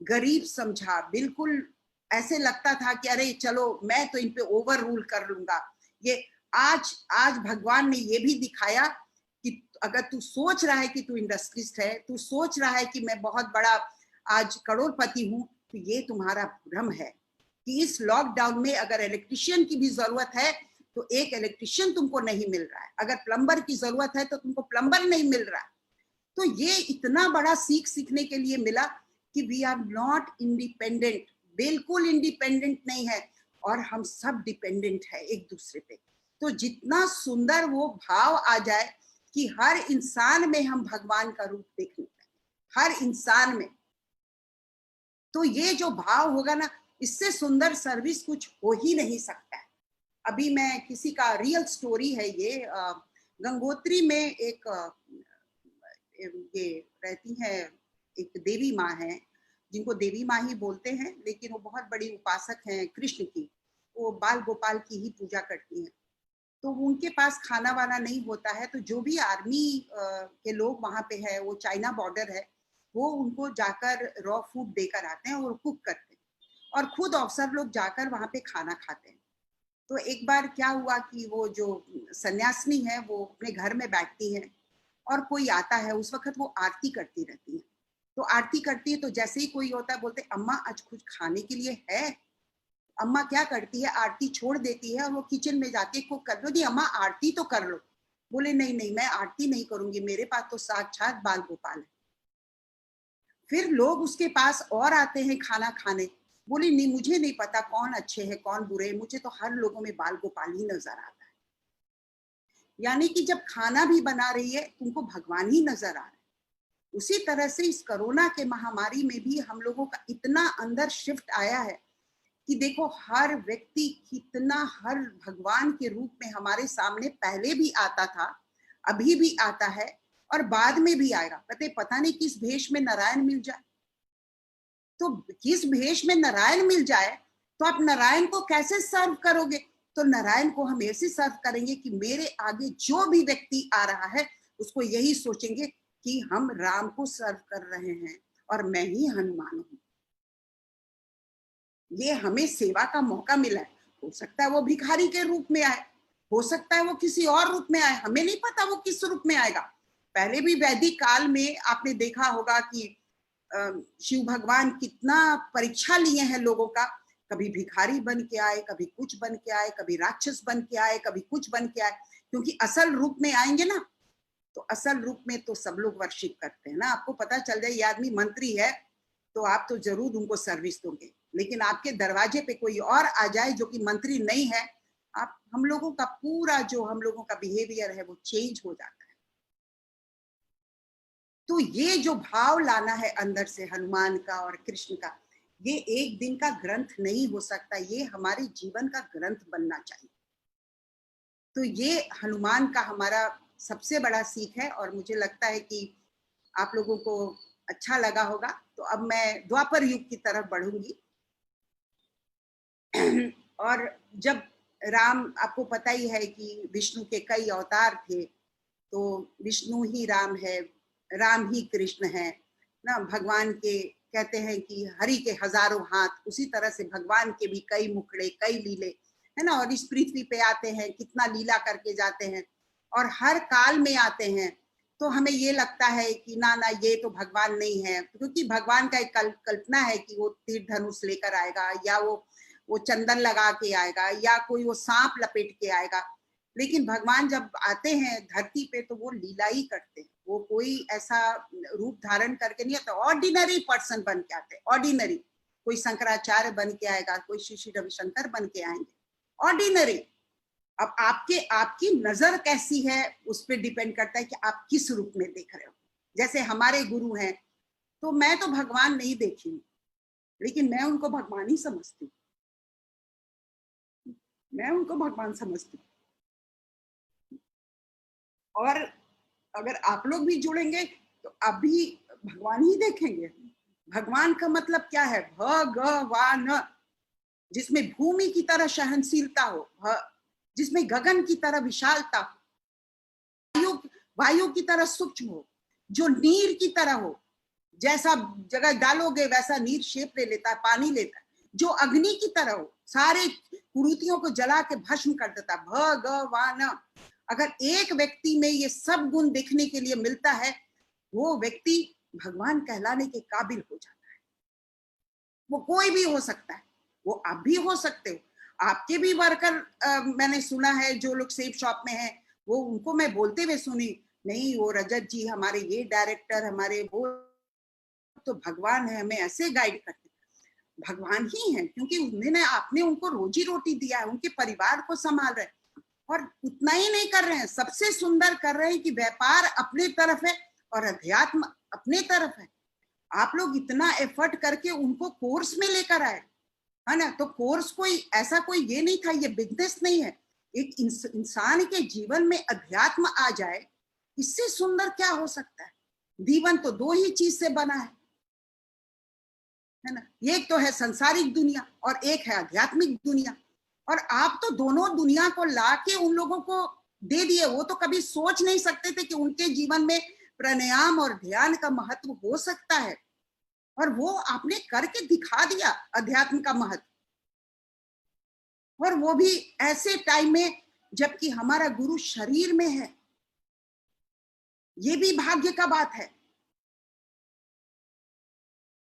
Speaker 3: गरीब समझा। बिल्कुल ऐसे लगता था कि अरे चलो मैं तो इन पे ओवर रूल कर लूंगा। ये आज भगवान ने ये भी दिखाया कि अगर तू सोच रहा है कि तू इंडस्ट्रिस्ट है, तू सोच रहा है कि मैं बहुत बड़ा आज करोड़पति हूं, तो ये तुम्हारा भ्रम है कि इस लॉकडाउन में अगर इलेक्ट्रिशियन की भी जरूरत है तो एक इलेक्ट्रिशियन तुमको नहीं मिल रहा है, अगर प्लम्बर की जरूरत है तो तुमको प्लम्बर नहीं मिल रहा है। तो ये इतना बड़ा सीखने के लिए मिला कि वी आर नॉट इंडिपेंडेंट, बिल्कुल इंडिपेंडेंट नहीं है, और हम सब डिपेंडेंट है एक दूसरे पे। तो जितना सुंदर वो भाव आ जाए कि हर इंसान में हम भगवान का रूप देखने पाए, हर इंसान में, तो ये जो भाव होगा ना, इससे सुंदर सर्विस कुछ हो ही नहीं सकता है। अभी मैं किसी का रियल स्टोरी है ये, गंगोत्री में एक ये रहती है, एक देवी माँ है, जिनको देवी माँ ही बोलते हैं, लेकिन वो बहुत बड़ी उपासक हैं कृष्ण की। वो बाल गोपाल की ही पूजा करती हैं। तो उनके पास खाना वाना नहीं होता है, तो जो भी आर्मी के लोग वहां पे है, वो चाइना बॉर्डर है, वो उनको जाकर रॉ फूड देकर आते हैं और कुक करते हैं, और खुद अफसर लोग जाकर वहां पे खाना खाते हैं। तो एक बार क्या हुआ कि वो जो सन्यासिनी है वो अपने घर में बैठती है और कोई आता है, उस वक्त वो आरती करती रहती है। तो आरती करती है तो जैसे ही कोई होता है बोलते अम्मा आज कुछ खाने के लिए है। अम्मा क्या करती है, आरती छोड़ देती है और वो किचन में जाके कुक कर लो। नहीं अम्मा आरती तो कर लो। बोले नहीं नहीं मैं आरती नहीं करूंगी, मेरे पास तो साक्षात बाल गोपाल है। फिर लोग उसके पास और आते हैं खाना खाने। बोली नहीं मुझे नहीं पता कौन अच्छे हैं कौन बुरे हैं, मुझे तो हर लोगों में बाल गोपाल ही नजर आता है। यानी कि जब खाना भी बना रही है तुमको भगवान ही नजर आ रहा है। उसी तरह से इस कोरोना के महामारी में भी हम लोगों का इतना अंदर शिफ्ट आया है कि देखो हर व्यक्ति कितना, हर भगवान के रूप में हमारे सामने पहले भी आता था, अभी भी आता है और बाद में भी आएगा। पता नहीं किस भेष में नारायण मिल जाए, तो किस भेष में नारायण मिल जाए तो आप नारायण को कैसे सर्व करोगे? तो नारायण को हम ऐसे सर्व करेंगे कि मेरे आगे जो भी व्यक्ति आ रहा है उसको यही सोचेंगे कि हम राम को सर्व कर रहे हैं और मैं ही हनुमान हूं। ये हमें सेवा का मौका मिला है। हो सकता है वो भिखारी के रूप में आए, हो सकता है वो किसी और रूप में आए, हमें नहीं पता वो किस रूप में आएगा। पहले भी वैदिक काल में आपने देखा होगा कि शिव भगवान कितना परीक्षा लिए हैं लोगों का। कभी भिखारी बन के आए, कभी कुछ बन के आए, कभी राक्षस बन के आए, कभी कुछ बन के आए, क्योंकि असल रूप में आएंगे ना तो असल रूप में तो सब लोग वर्शिप करते हैं ना। आपको पता चल जाए ये आदमी मंत्री है तो आप तो जरूर उनको सर्विस दोगे, लेकिन आपके दरवाजे पे कोई और आ जाए जो कि मंत्री नहीं है, आप हम लोगों का पूरा जो हम लोगों का बिहेवियर है वो चेंज हो जाता है। तो ये जो भाव लाना है अंदर से हनुमान का और कृष्ण का, ये एक दिन का ग्रंथ नहीं हो सकता, ये हमारे जीवन का ग्रंथ बनना चाहिए। तो ये हनुमान का हमारा सबसे बड़ा सीख है और मुझे लगता है कि आप लोगों को अच्छा लगा होगा। तो अब मैं द्वापर युग की तरफ बढ़ूंगी। और जब राम, आपको पता ही है कि विष्णु के कई अवतार थे, तो विष्णु ही राम है, राम ही कृष्ण है ना। भगवान के कहते हैं कि हरि के हजारों हाथ, उसी तरह से भगवान के भी कई मुखड़े, कई लीले है ना। और इस पृथ्वी पे आते हैं, कितना लीला करके जाते हैं और हर काल में आते हैं। तो हमें ये लगता है कि ना ना ये तो भगवान नहीं है, क्योंकि भगवान का एक कल्पना है कि वो तीर धनुष लेकर आएगा या वो चंदन लगा के आएगा या कोई वो सांप लपेट के आएगा। लेकिन भगवान जब आते हैं धरती पे तो वो लीला ही करते हैं, वो कोई ऐसा रूप धारण करके नहीं आते, ऑर्डिनरी पर्सन बन के आते, ऑर्डिनरी। कोई शंकराचार्य बन के आएगा, कोई श्री रविशंकर बन के आएंगे, ऑर्डिनरी। अब आपकी नजर कैसी है उस पर डिपेंड करता है कि आप किस रूप में देख रहे हो। जैसे हमारे गुरु हैं, तो मैं तो भगवान नहीं देखी हूँ, लेकिन मैं उनको भगवान ही समझती हूँ, मैं उनको भगवान समझती हूँ। और अगर आप लोग भी जुड़ेंगे तो आप भी भगवान ही देखेंगे। भगवान का मतलब क्या है? भगवान, जिसमें भूमि की तरह सहनशीलता हो, जिसमें गगन की तरह विशालता हो, वायु की तरह सूक्ष्म हो, जो नीर की तरह हो, जैसा जगह डालोगे वैसा नीर शेप ले लेता है, पानी लेता है, जो अग्नि की तरह हो, सारे कुरीतियों को जला के भस्म कर देता है, भगवान। अगर एक व्यक्ति में ये सब गुण देखने के लिए मिलता है, वो व्यक्ति भगवान कहलाने के काबिल हो जाता है। वो कोई भी हो सकता है, वो आप भी हो सकते हो। आपके भी वर्कर मैंने सुना है जो लोग सेब शॉप में हैं, वो उनको मैं बोलते हुए सुनी, नहीं वो रजत जी हमारे ये डायरेक्टर, हमारे वो तो भगवान है, हमें ऐसे गाइड करते। भगवान ही है, क्योंकि उन्होंने आपने उनको रोजी रोटी दिया है, उनके परिवार को संभाल रहे हैं। और उतना ही नहीं कर रहे हैं, सबसे सुंदर कर रहे हैं कि व्यापार अपने तरफ है और अध्यात्म अपने तरफ है। आप लोग इतना एफर्ट करके उनको कोर्स में लेकर आए है ना। तो कोर्स कोई ऐसा कोई ये नहीं था, ये बिजनेस नहीं है। एक इंसान के जीवन में अध्यात्म आ जाए, इससे सुंदर क्या हो सकता है? जीवन तो दो ही चीज से बना है ना। एक तो है सांसारिक दुनिया और एक है आध्यात्मिक दुनिया। और आप तो दोनों दुनिया को लाके उन लोगों को दे दिए। वो तो कभी सोच नहीं सकते थे कि उनके जीवन में प्राणायाम और ध्यान का महत्व हो सकता है, और वो आपने करके दिखा दिया अध्यात्म का महत्व। और वो भी ऐसे टाइम में जबकि हमारा गुरु शरीर में है। ये भी भाग्य का बात है।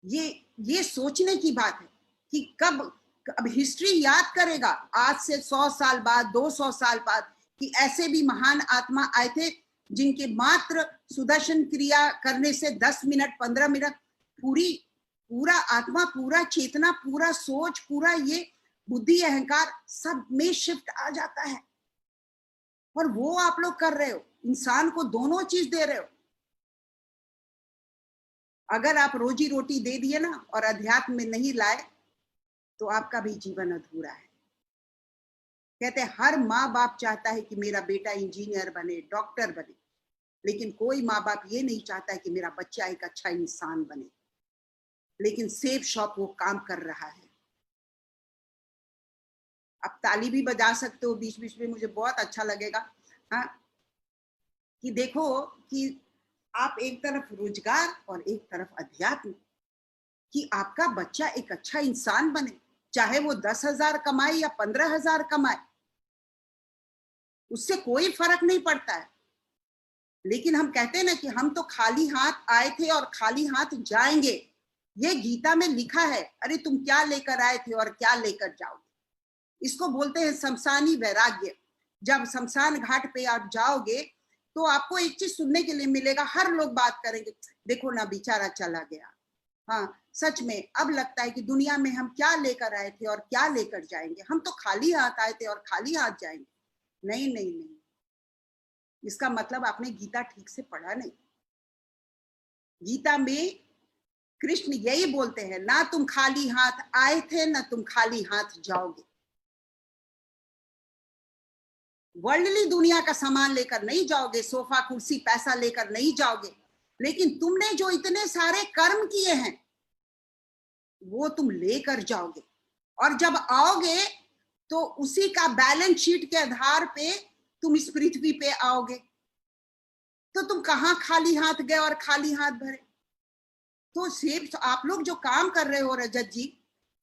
Speaker 3: ये सोचने की बात है कि कब अब हिस्ट्री याद करेगा आज से 100 साल बाद, 200 साल बाद, कि ऐसे भी महान आत्मा आए थे जिनके मात्र सुदर्शन क्रिया करने से 10 मिनट 15 मिनट पूरा आत्मा, पूरा चेतना, पूरा सोच, पूरा ये बुद्धि अहंकार सब में शिफ्ट आ जाता है। और वो आप लोग कर रहे हो, इंसान को दोनों चीज दे रहे हो। अगर आप रोजी रोटी दे दिए ना और अध्यात्म में नहीं लाए तो आपका भी जीवन अधूरा है। कहते हैं हर माँ बाप चाहता है कि मेरा बेटा इंजीनियर बने, डॉक्टर बने, लेकिन कोई माँ बाप ये नहीं चाहता है कि मेरा बच्चा एक अच्छा इंसान बने। लेकिन सेफ शॉप वो काम कर रहा है। आप ताली भी बजा सकते हो बीच बीच में, मुझे बहुत अच्छा लगेगा। हाँ, कि देखो कि आप एक तरफ रोजगार और एक तरफ अध्यात्म, कि आपका बच्चा एक अच्छा इंसान बने, चाहे वो 10,000 कमाए या 15,000 कमाए, उससे कोई फर्क नहीं पड़ता है। लेकिन हम कहते हैं ना कि हम तो खाली हाथ आए थे और खाली हाथ जाएंगे। ये गीता में लिखा है। अरे तुम क्या लेकर आए थे और क्या लेकर जाओगे? इसको बोलते हैं शमशानी वैराग्य। जब शमशान घाट पे आप जाओगे तो आपको एक चीज सुनने के लिए मिलेगा, हर लोग बात करेंगे, देखो ना बेचारा चला गया। हाँ, सच में अब लगता है कि दुनिया में हम क्या लेकर आए थे और क्या लेकर जाएंगे। हम तो खाली हाथ आए थे और खाली हाथ जाएंगे। नहीं नहीं नहीं, इसका मतलब आपने गीता ठीक से पढ़ा नहीं। गीता में कृष्ण यही बोलते हैं, ना तुम खाली हाथ आए थे ना तुम खाली हाथ जाओगे। वर्ल्डली दुनिया का सामान लेकर नहीं जाओगे, सोफा कुर्सी पैसा लेकर नहीं जाओगे, लेकिन तुमने जो इतने सारे कर्म किए हैं वो तुम लेकर जाओगे। और जब आओगे तो उसी का बैलेंस शीट के आधार पे तुम इस पृथ्वी पे आओगे। तो तुम कहां खाली हाथ गए और खाली हाथ भरे? तो सिर्फ आप लोग जो काम कर रहे हो रजत जी,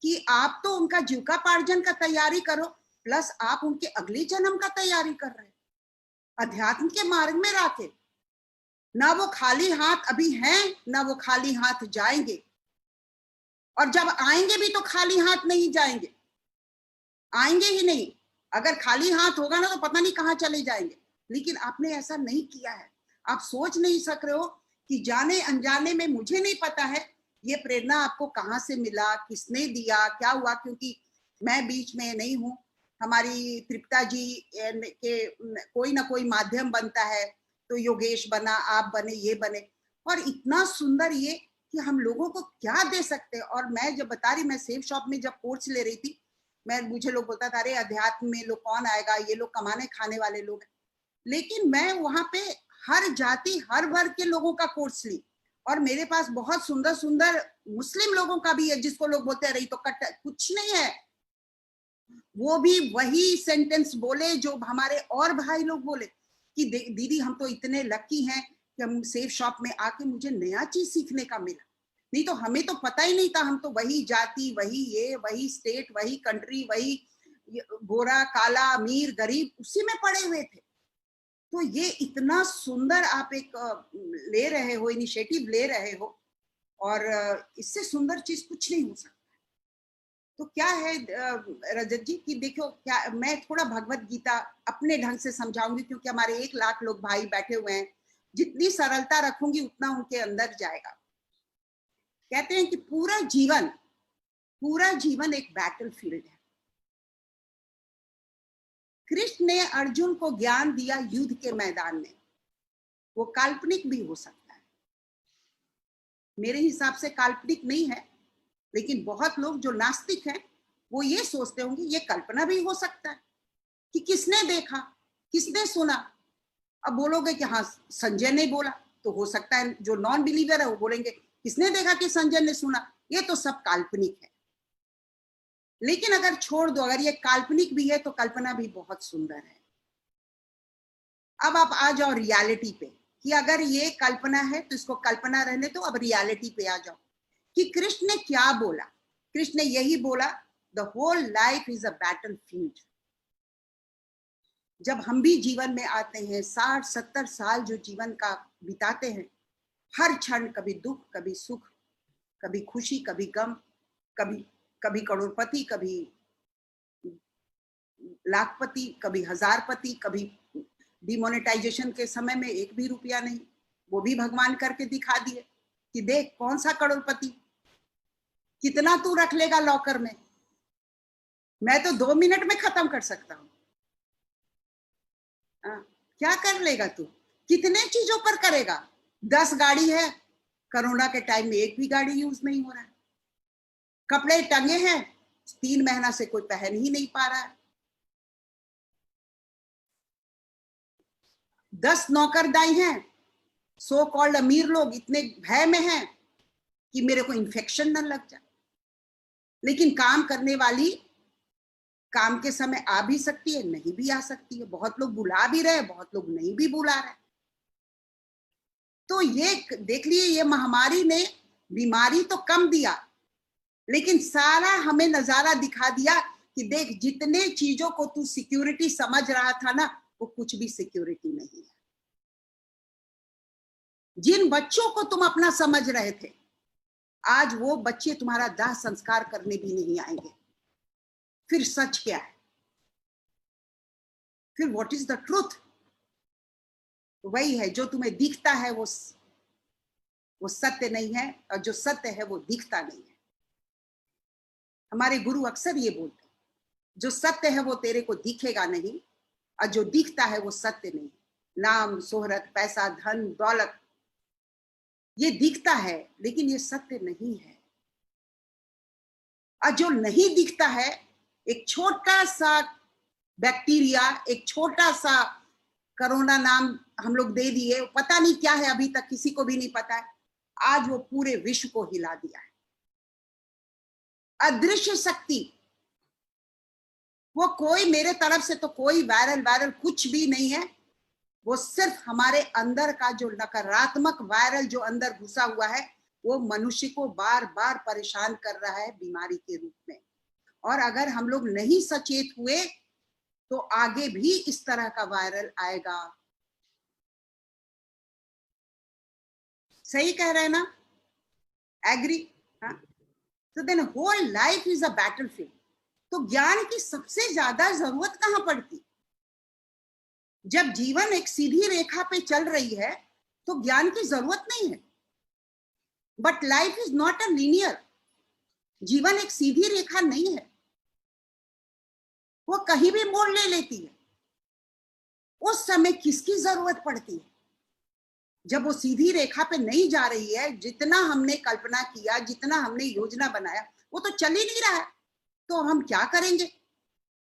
Speaker 3: कि आप तो उनका जीविकापार्जन का तैयारी करो, प्लस आप उनके अगले जन्म का तैयारी कर रहे हैं अध्यात्म के मार्ग में राके। ना वो खाली हाथ अभी हैं, ना वो खाली हाथ जाएंगे। और जब आएंगे भी तो खाली हाथ नहीं जाएंगे, आएंगे ही नहीं। अगर खाली हाथ होगा ना तो पता नहीं कहां चले जाएंगे। लेकिन आपने ऐसा नहीं किया है। आप सोच नहीं सक रहे हो कि जाने अनजाने में, मुझे नहीं पता है ये प्रेरणा आपको कहां से मिला, किसने दिया, क्या हुआ, क्योंकि मैं बीच में नहीं हूँ। हमारी तृप्ता जी के कोई ना कोई माध्यम बनता है, तो योगेश बना, आप बने, ये बने, और इतना सुंदर ये कि हम लोगों को क्या दे सकते हैं। और मैं जब बता रही, मैं सेफ शॉप में जब कोर्स ले रही थी, मुझे लोग बोलता था, अरे अध्यात्म में लोग कौन आएगा, ये लोग कमाने खाने वाले लोग हैं। लेकिन मैं वहां पे हर जाति हर वर्ग के लोगों का कोर्स ली, और मेरे पास बहुत सुंदर सुंदर मुस्लिम लोगों का भी है, जिसको लोग बोलते हैं रही तो कट कुछ नहीं है। वो भी वही सेंटेंस बोले जो हमारे और भाई लोग बोले कि दीदी हम तो इतने लकी हैं कि हम सेफ शॉप में आके मुझे नया चीज सीखने का मिला। नहीं तो हमें तो पता ही नहीं था। हम तो वही जाति, वही ये, वही स्टेट, वही कंट्री, वही गोरा काला अमीर गरीब, उसी में पड़े हुए थे। तो ये इतना सुंदर आप एक ले रहे हो, इनिशिएटिव ले रहे हो, और इससे सुंदर चीज कुछ नहीं हो सकता। तो क्या है रजत जी कि देखो, क्या मैं थोड़ा भगवत गीता अपने ढंग से समझाऊंगी, क्योंकि हमारे 1 लाख लोग भाई बैठे हुए हैं। जितनी सरलता रखूंगी उतना उनके अंदर जाएगा। कहते हैं कि पूरा जीवन एक बैटलफील्ड है। कृष्ण ने अर्जुन को ज्ञान दिया युद्ध के मैदान में। वो काल्पनिक भी हो सकता है, मेरे हिसाब से काल्पनिक नहीं है, लेकिन बहुत लोग जो नास्तिक हैं वो ये सोचते होंगे ये कल्पना भी हो सकता है कि किसने देखा, किसने सुना। अब बोलोगे कि हाँ संजय ने बोला, तो हो सकता है जो नॉन बिलीवर है वो बोलेंगे किसने देखा कि संजय ने सुना, ये तो सब काल्पनिक है। लेकिन अगर छोड़ दो, अगर ये काल्पनिक भी है तो कल्पना भी बहुत सुंदर है। अब आप आ जाओ रियलिटी पे, कि अगर ये कल्पना है तो इसको कल्पना रहने दो, अब रियलिटी पे आ जाओ कि कृष्ण ने क्या बोला। कृष्ण ने यही बोला, the whole life is a battlefield. जब हम भी जीवन में आते हैं, 60-70 साल जो जीवन का बिताते हैं, हर क्षण कभी दुख, कभी सुख, कभी खुशी, कभी गम, कभी करोड़पति, कभी लाखपति, कभी हजारपति, कभी डिमोनेटाइजेशन के समय में 1 भी रुपया नहीं, वो भी भगवान करके दिखा दिए कि देख कौन सा करोड़पति, कितना तू रख लेगा लॉकर में, मैं तो 2 मिनट में खत्म कर सकता हूं। क्या कर लेगा तू, कितने चीजों पर करेगा। 10 गाड़ी है, कोरोना के टाइम में 1 भी गाड़ी यूज नहीं हो रहा है। कपड़े टंगे हैं, 3 महीना से कोई पहन ही नहीं पा रहा है। 10 नौकरदाई हैं, सो कॉल्ड अमीर लोग इतने भय में हैं कि मेरे को इन्फेक्शन न लग जाए। लेकिन काम करने वाली काम के समय आ भी सकती है, नहीं भी आ सकती है। बहुत लोग बुला भी रहे, बहुत लोग नहीं भी बुला रहे। तो ये देख लिए, ये महामारी ने बीमारी तो कम दिया, लेकिन सारा हमें नजारा दिखा दिया कि देख, जितने चीजों को तू सिक्योरिटी समझ रहा था ना, वो कुछ भी सिक्योरिटी नहीं है। जिन बच्चों को तुम अपना समझ रहे थे, आज वो बच्चे तुम्हारा दाह संस्कार करने भी नहीं आएंगे। फिर सच क्या है? फिर व्हाट इज द ट्रूथ? वही है, जो तुम्हें दिखता है वो सत्य नहीं है, और जो सत्य है वो दिखता नहीं है। हमारे गुरु अक्सर ये बोलते हैं, जो सत्य है वो तेरे को दिखेगा नहीं, और जो दिखता है वो सत्य नहीं। नाम, शोहरत, पैसा, धन, दौलत, ये दिखता है लेकिन ये सत्य नहीं है। और जो नहीं दिखता है, एक छोटा सा बैक्टीरिया, एक छोटा सा कोरोना नाम हम लोग दे दिए, पता नहीं क्या है, अभी तक किसी को भी नहीं पता है। आज वो पूरे विश्व को हिला दिया है। अदृश्य शक्ति, वो कोई मेरे तरफ से तो कोई वायरल कुछ भी नहीं है। वो सिर्फ हमारे अंदर का जो नकारात्मक वायरल जो अंदर घुसा हुआ है, वो मनुष्य को बार बार परेशान कर रहा है बीमारी के रूप में। और अगर हम लोग नहीं सचेत हुए तो आगे भी इस तरह का वायरल आएगा। सही कह रहे हैं ना? एग्री? तो then whole life is a battlefield. तो ज्ञान की सबसे ज्यादा जरूरत कहां पड़ती? जब जीवन एक सीधी रेखा पे चल रही है तो ज्ञान की जरूरत नहीं है। But life is not a linear. जीवन एक सीधी रेखा नहीं है, वो कहीं भी मोड़ ले लेती है। उस समय किसकी जरूरत पड़ती है? जब वो सीधी रेखा पे नहीं जा रही है, जितना हमने कल्पना किया, जितना हमने योजना बनाया, वो तो चल ही नहीं रहा है, तो हम क्या करेंगे?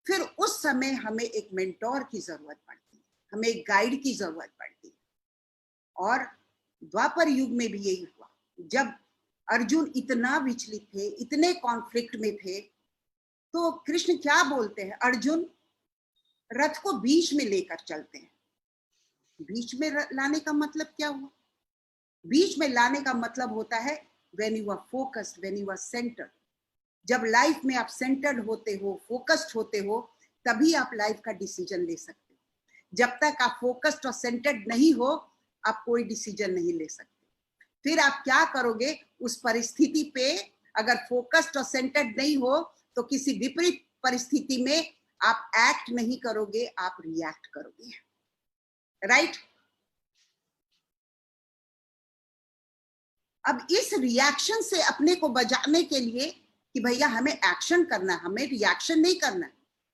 Speaker 3: फिर उस समय हमें एक मेंटोर की जरूरत पड़ती है, हमें एक गाइड की जरूरत पड़ती है। और द्वापर युग में भी यही हुआ। जब अर्जुन इतना विचलित थे, इतने कॉन्फ्लिक्ट में थे, तो कृष्ण क्या बोलते हैं? अर्जुन, रथ को बीच में लेकर चलते हैं। बीच में लाने का मतलब क्या हुआ? बीच में लाने का मतलब होता है when you are focused, when you are centred. जब लाइफ में आप सेंटर्ड होते हो, फोकस्ड होते हो, तभी आप लाइफ का डिसीजन ले सकते हो। जब तक आप फोकस्ड और सेंटर्ड नहीं हो, आप कोई डिसीजन नहीं ले सकते। फिर आप क्या करोगे उस परिस्थिति पे? अगर फोकस्ड और सेंटर्ड नहीं हो तो किसी विपरीत परिस्थिति में आप एक्ट नहीं करोगे, आप रिएक्ट करोगे। राइट? अब इस रिएक्शन से अपने को बचाने के लिए कि भैया हमें एक्शन करना है, हमें रिएक्शन नहीं करना है।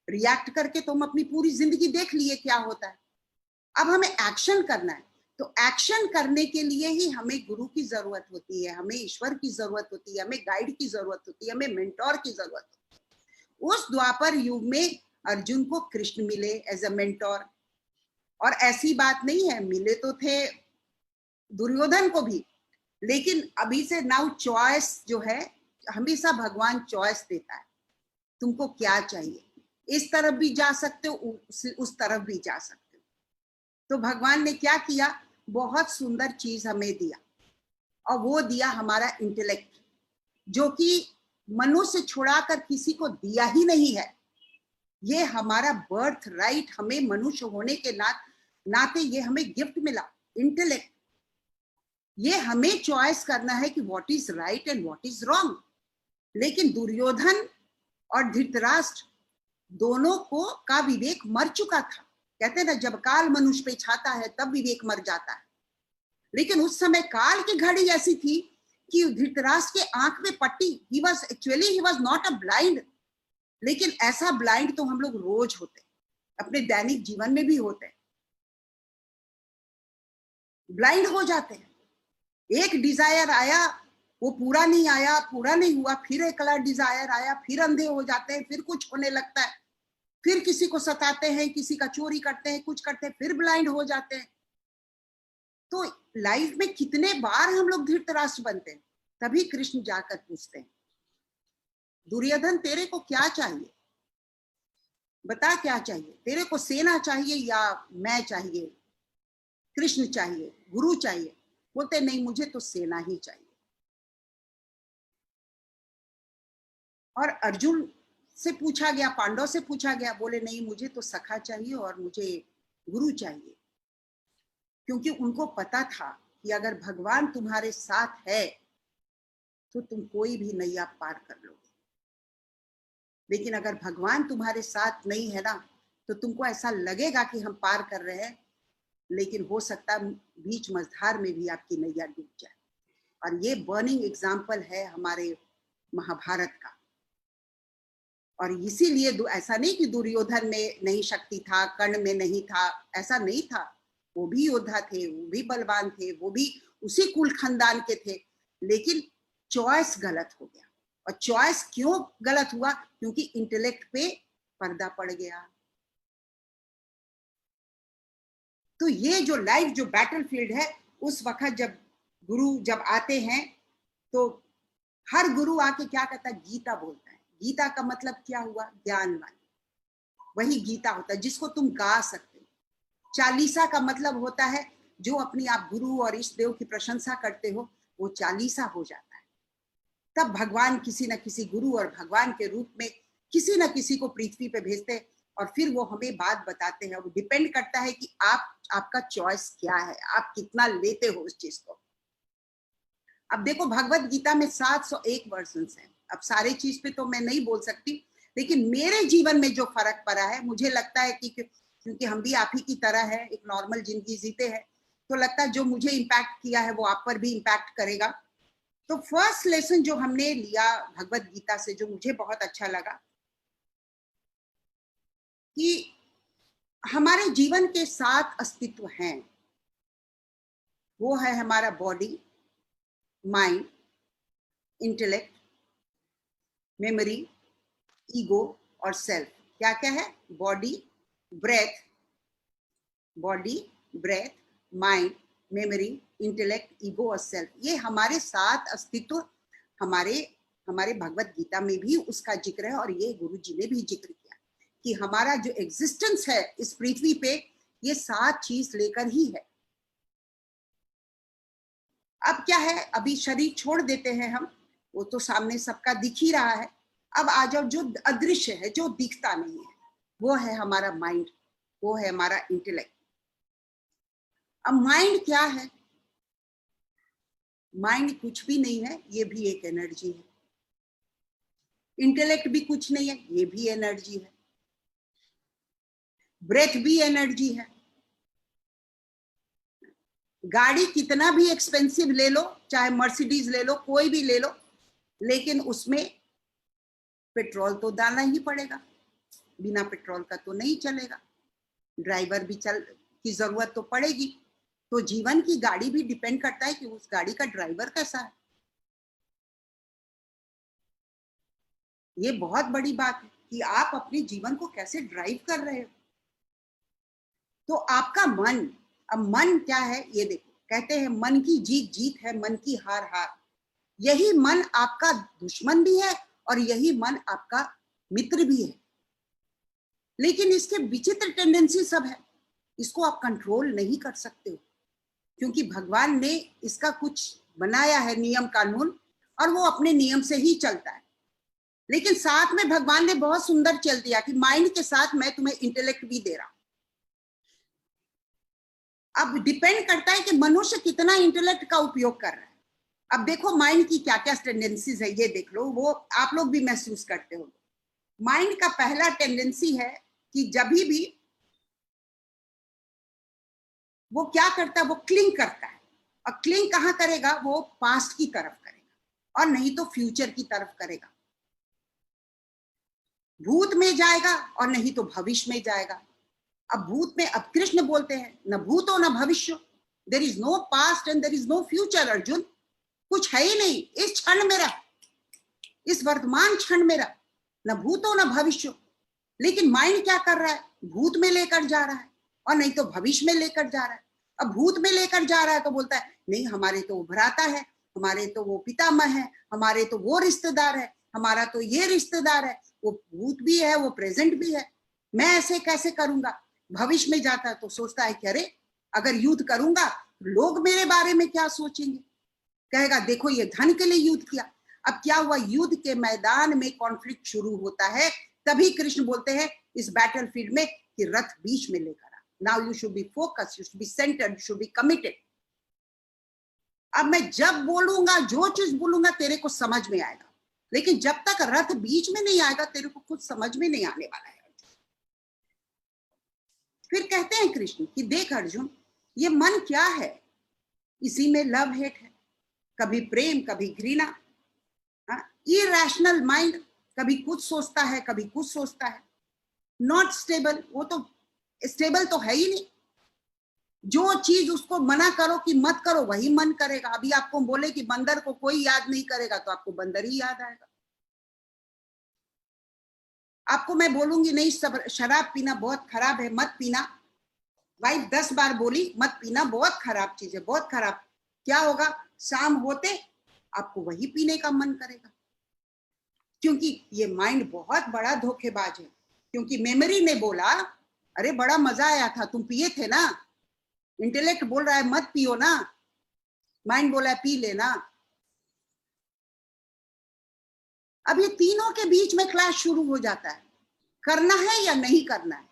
Speaker 3: रिएक्ट करके तुम अपनी पूरी जिंदगी देख लिए क्या होता है। अब हमें एक्शन करना है, तो एक्शन करने के लिए ही हमें गुरु की जरूरत होती है, हमें ईश्वर की जरूरत होती है, हमें गाइड की जरूरत होती है, हमें मेंटोर की जरूरत होती है। उस द्वापर युग में अर्जुन को कृष्ण मिले एज अ मेंटोर। और ऐसी बात नहीं है, मिले तो थे दुर्योधन को भी, लेकिन अभी से नाउ चॉइस जो है, हमेशा भगवान चॉइस देता है, तुमको क्या चाहिए। इस तरफ भी जा सकते हो, उस तरफ भी जा सकते हो। तो भगवान ने क्या किया? बहुत सुंदर चीज हमें दिया, और वो दिया हमारा इंटेलेक्ट, जो कि मनुष्य छुड़ाकर किसी को दिया ही नहीं है। ये हमारा बर्थ राइट, हमें मनुष्य होने के नाते ये हमें गिफ्ट मिला, इंटेलेक्ट। ये हमें चॉइस करना है कि what is right and what is wrong. लेकिन दुर्योधन और धृतराष्ट्र दोनों को का विवेक मर चुका था। कहते हैं ना, जब काल मनुष्य पे छाता है तब विवेक मर जाता है। लेकिन उस समय काल की घड़ी ऐसी थी कि धृतराष्ट्र के आंख में पट्टी, he was not a blind, लेकिन ऐसा ब्लाइंड तो हम लोग रोज होते, अपने दैनिक जीवन में भी होते हैं, ब्लाइंड हो जाते हैं। एक डिजायर आया वो पूरा नहीं आया, पूरा नहीं हुआ, फिर एक अलग डिजायर आया, फिर अंधे हो जाते हैं, फिर कुछ होने लगता है, फिर किसी को सताते हैं, किसी का चोरी करते हैं, कुछ करते हैं, फिर ब्लाइंड हो जाते हैं। तो लाइफ में कितने बार हम लोग धृतराष्ट्र बनते हैं। तभी कृष्ण जाकर पूछते हैं, दुर्योधन तेरे को क्या चाहिए, बता क्या चाहिए, तेरे को सेना चाहिए या मैं चाहिए, कृष्ण चाहिए, गुरु चाहिए? बोलते नहीं, मुझे तो सेना ही चाहिए। और अर्जुन से पूछा गया, पांडव से पूछा गया, बोले नहीं, मुझे तो सखा चाहिए और मुझे गुरु चाहिए। क्योंकि उनको पता था कि अगर भगवान तुम्हारे साथ है तो तुम कोई भी नैया पार कर लोगे, लेकिन अगर भगवान तुम्हारे साथ नहीं है ना, तो तुमको ऐसा लगेगा कि हम पार कर रहे हैं, लेकिन हो सकता है बीच मझधार में भी आपकी नैया डूब जाए। और ये बर्निंग एग्जाम्पल है हमारे महाभारत का। और इसीलिए ऐसा नहीं कि दुर्योधन में नहीं शक्ति था, कर्ण में नहीं था, ऐसा नहीं था। वो भी योद्धा थे, वो भी बलवान थे, वो भी उसी कुल खानदान के थे, लेकिन चॉइस गलत हो गया। और चॉइस क्यों गलत हुआ? क्योंकि इंटेलेक्ट पे पर्दा पड़ गया। तो ये जो लाइफ, जो बैटलफील्ड है, उस वक्त जब गुरु जब आते हैं तो हर गुरु आके क्या कहता है? गीता बोलता है। गीता का मतलब क्या हुआ? ज्ञानवान। वही गीता होता है जिसको तुम गा सकते हो। चालीसा का मतलब होता है जो अपनी आप गुरु और इष्ट देव की प्रशंसा करते हो, वो चालीसा हो जाता है। तब भगवान किसी न किसी गुरु और भगवान के रूप में किसी न किसी को पृथ्वी पे भेजते हैं और फिर वो हमें बात बताते हैं। वो डिपेंड करता है कि आपका चॉइस क्या है, आप कितना लेते हो उस चीज को। अब देखो, भगवत गीता में 701 वर्जन्स हैं। अब सारे चीज पे तो मैं नहीं बोल सकती, लेकिन मेरे जीवन में जो फर्क पड़ा है, मुझे लगता है कि क्योंकि हम भी आप ही की तरह है, एक नॉर्मल जिंदगी जीते हैं, तो लगता है जो मुझे इम्पैक्ट किया है वो आप पर भी इम्पैक्ट करेगा। तो फर्स्ट लेसन जो हमने लिया भगवत गीता से, जो मुझे बहुत अच्छा लगा, कि हमारे जीवन के 7 अस्तित्व हैं। वो है हमारा body, mind, intellect, memory, ego और सेल्फ। क्या क्या है? Body, breath, mind, memory, intellect, ego और सेल्फ। ये हमारे 7 अस्तित्व हमारे भगवत गीता में भी उसका जिक्र है। और ये गुरु जी ने भी जिक्र किया कि हमारा जो एग्जिस्टेंस है इस पृथ्वी पे, ये 7 चीज लेकर ही है। अब क्या है, अभी शरीर छोड़ देते हैं हम, वो तो सामने सबका दिख ही रहा है। अब आ जाओ जो अदृश्य है, जो दिखता नहीं है, वो है हमारा माइंड, वो है हमारा इंटेलेक्ट। अब माइंड क्या है? माइंड कुछ भी नहीं है, ये भी एक एनर्जी है। इंटेलेक्ट भी कुछ नहीं है, ये भी एनर्जी है। ब्रेथ भी एनर्जी है। गाड़ी कितना भी एक्सपेंसिव ले लो, चाहे मर्सिडीज ले लो, कोई भी ले लो, लेकिन उसमें पेट्रोल तो डालना ही पड़ेगा, बिना पेट्रोल का तो नहीं चलेगा। ड्राइवर भी की जरूरत तो पड़ेगी। तो जीवन की गाड़ी भी डिपेंड करता है कि उस गाड़ी का ड्राइवर कैसा है। ये बहुत बड़ी बात है कि आप अपने जीवन को कैसे ड्राइव कर रहे हो। तो आपका मन, अब मन क्या है ये देखो, कहते हैं मन की जीत जीत है, मन की हार हार। यही मन आपका दुश्मन भी है और यही मन आपका मित्र भी है। लेकिन इसके विचित्र टेंडेंसी सब है, इसको आप कंट्रोल नहीं कर सकते हो, क्योंकि भगवान ने इसका कुछ बनाया है नियम कानून, और वो अपने नियम से ही चलता है। लेकिन साथ में भगवान ने बहुत सुंदर चल दिया कि माइंड के साथ मैं तुम्हें इंटेलेक्ट भी दे रहा हूं। अब डिपेंड करता है कि मनुष्य कितना इंटेलेक्ट का उपयोग कर रहा है। अब देखो माइंड की क्या क्या टेंडेंसीज है, ये देख लो, वो आप लोग भी महसूस करते हो। माइंड का पहला टेंडेंसी है कि जब भी वो क्या करता है, वो क्लिंग करता है। और क्लिंग कहाँ करेगा? वो पास्ट की तरफ करेगा, और नहीं तो फ्यूचर की तरफ करेगा। भूत में जाएगा और नहीं तो भविष्य में जाएगा। अब भूत में, अब कृष्ण बोलते हैं न भूतो न भविष्य, there is no past and there is no future Arjun. कुछ है ही नहीं इस क्षण मेरा, इस वर्तमान क्षण मेरा, न भूत हो न भविष्य। लेकिन माइंड क्या कर रहा है, भूत में लेकर जा रहा है और नहीं तो भविष्य में लेकर जा रहा है। अब भूत में लेकर जा रहा है तो बोलता है नहीं हमारे तो वो भ्राता है, हमारे तो वो पितामह है, हमारे तो वो रिश्तेदार है, हमारा तो ये रिश्तेदार है, वो भूत भी है वो प्रेजेंट भी है, मैं ऐसे कैसे करूंगा। भविष्य में जाता है तो सोचता है कि अरे अगर युद्ध करूंगा लोग मेरे बारे में क्या सोचेंगे, कहेगा देखो ये धन के लिए युद्ध किया। अब क्या हुआ, युद्ध के मैदान में कॉन्फ्लिक्ट शुरू होता है, तभी कृष्ण बोलते हैं इस बैटलफील्ड में कि रथ बीच में लेकर आ। Now you should be focused, you should be centred, you should be committed. अब मैं जब बोलूंगा जो चीज बोलूंगा तेरे को समझ में आएगा, लेकिन जब तक रथ बीच में नहीं आएगा तेरे को कुछ समझ में नहीं आने वाला है। फिर कहते हैं कृष्ण कि देख अर्जुन ये मन क्या है, इसी में लव हेट है, कभी प्रेम कभी घृणा, इरैशनल माइंड, कभी कुछ सोचता है कभी कुछ सोचता है, नॉट स्टेबल। वो तो स्टेबल तो है ही नहीं, जो चीज उसको मना करो कि मत करो वही मन करेगा। अभी आपको बोले कि बंदर को कोई याद नहीं करेगा तो आपको बंदर ही याद आएगा। आपको मैं बोलूंगी नहीं शराब पीना बहुत खराब है मत पीना, वाइफ 10 बार बोली मत पीना बहुत खराब चीज है बहुत खराब, क्या होगा, शाम होते आपको वही पीने का मन करेगा। क्योंकि ये माइंड बहुत बड़ा धोखेबाज है, क्योंकि मेमोरी ने बोला अरे बड़ा मजा आया था तुम पिए थे ना, इंटेलेक्ट बोल रहा है मत पियो ना, माइंड बोला है पी लेना। अब ये तीनों के बीच में क्लैश शुरू हो जाता है, करना है या नहीं करना है।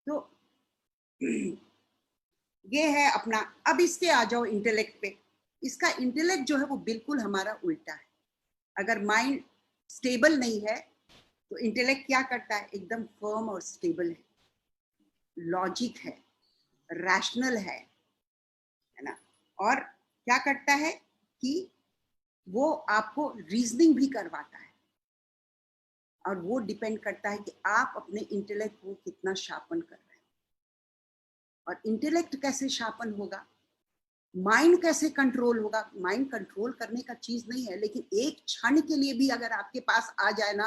Speaker 3: तो ये है अपना। अब इसके आ जाओ इंटेलेक्ट पे। इसका इंटेलेक्ट जो है वो बिल्कुल हमारा उल्टा है। अगर माइंड स्टेबल नहीं है तो इंटेलेक्ट क्या करता है, एकदम फर्म और स्टेबल है, लॉजिक है, रैशनल है ना। और क्या करता है कि वो आपको रीजनिंग भी करवाता है, और वो डिपेंड करता है कि आप अपने इंटेलेक्ट को कितना शार्पन कर रहे हैं। और इंटेलेक्ट कैसे शार्पन होगा, माइंड कैसे कंट्रोल होगा। माइंड कंट्रोल करने का चीज नहीं है, लेकिन एक क्षण के लिए भी अगर आपके पास आ जाए ना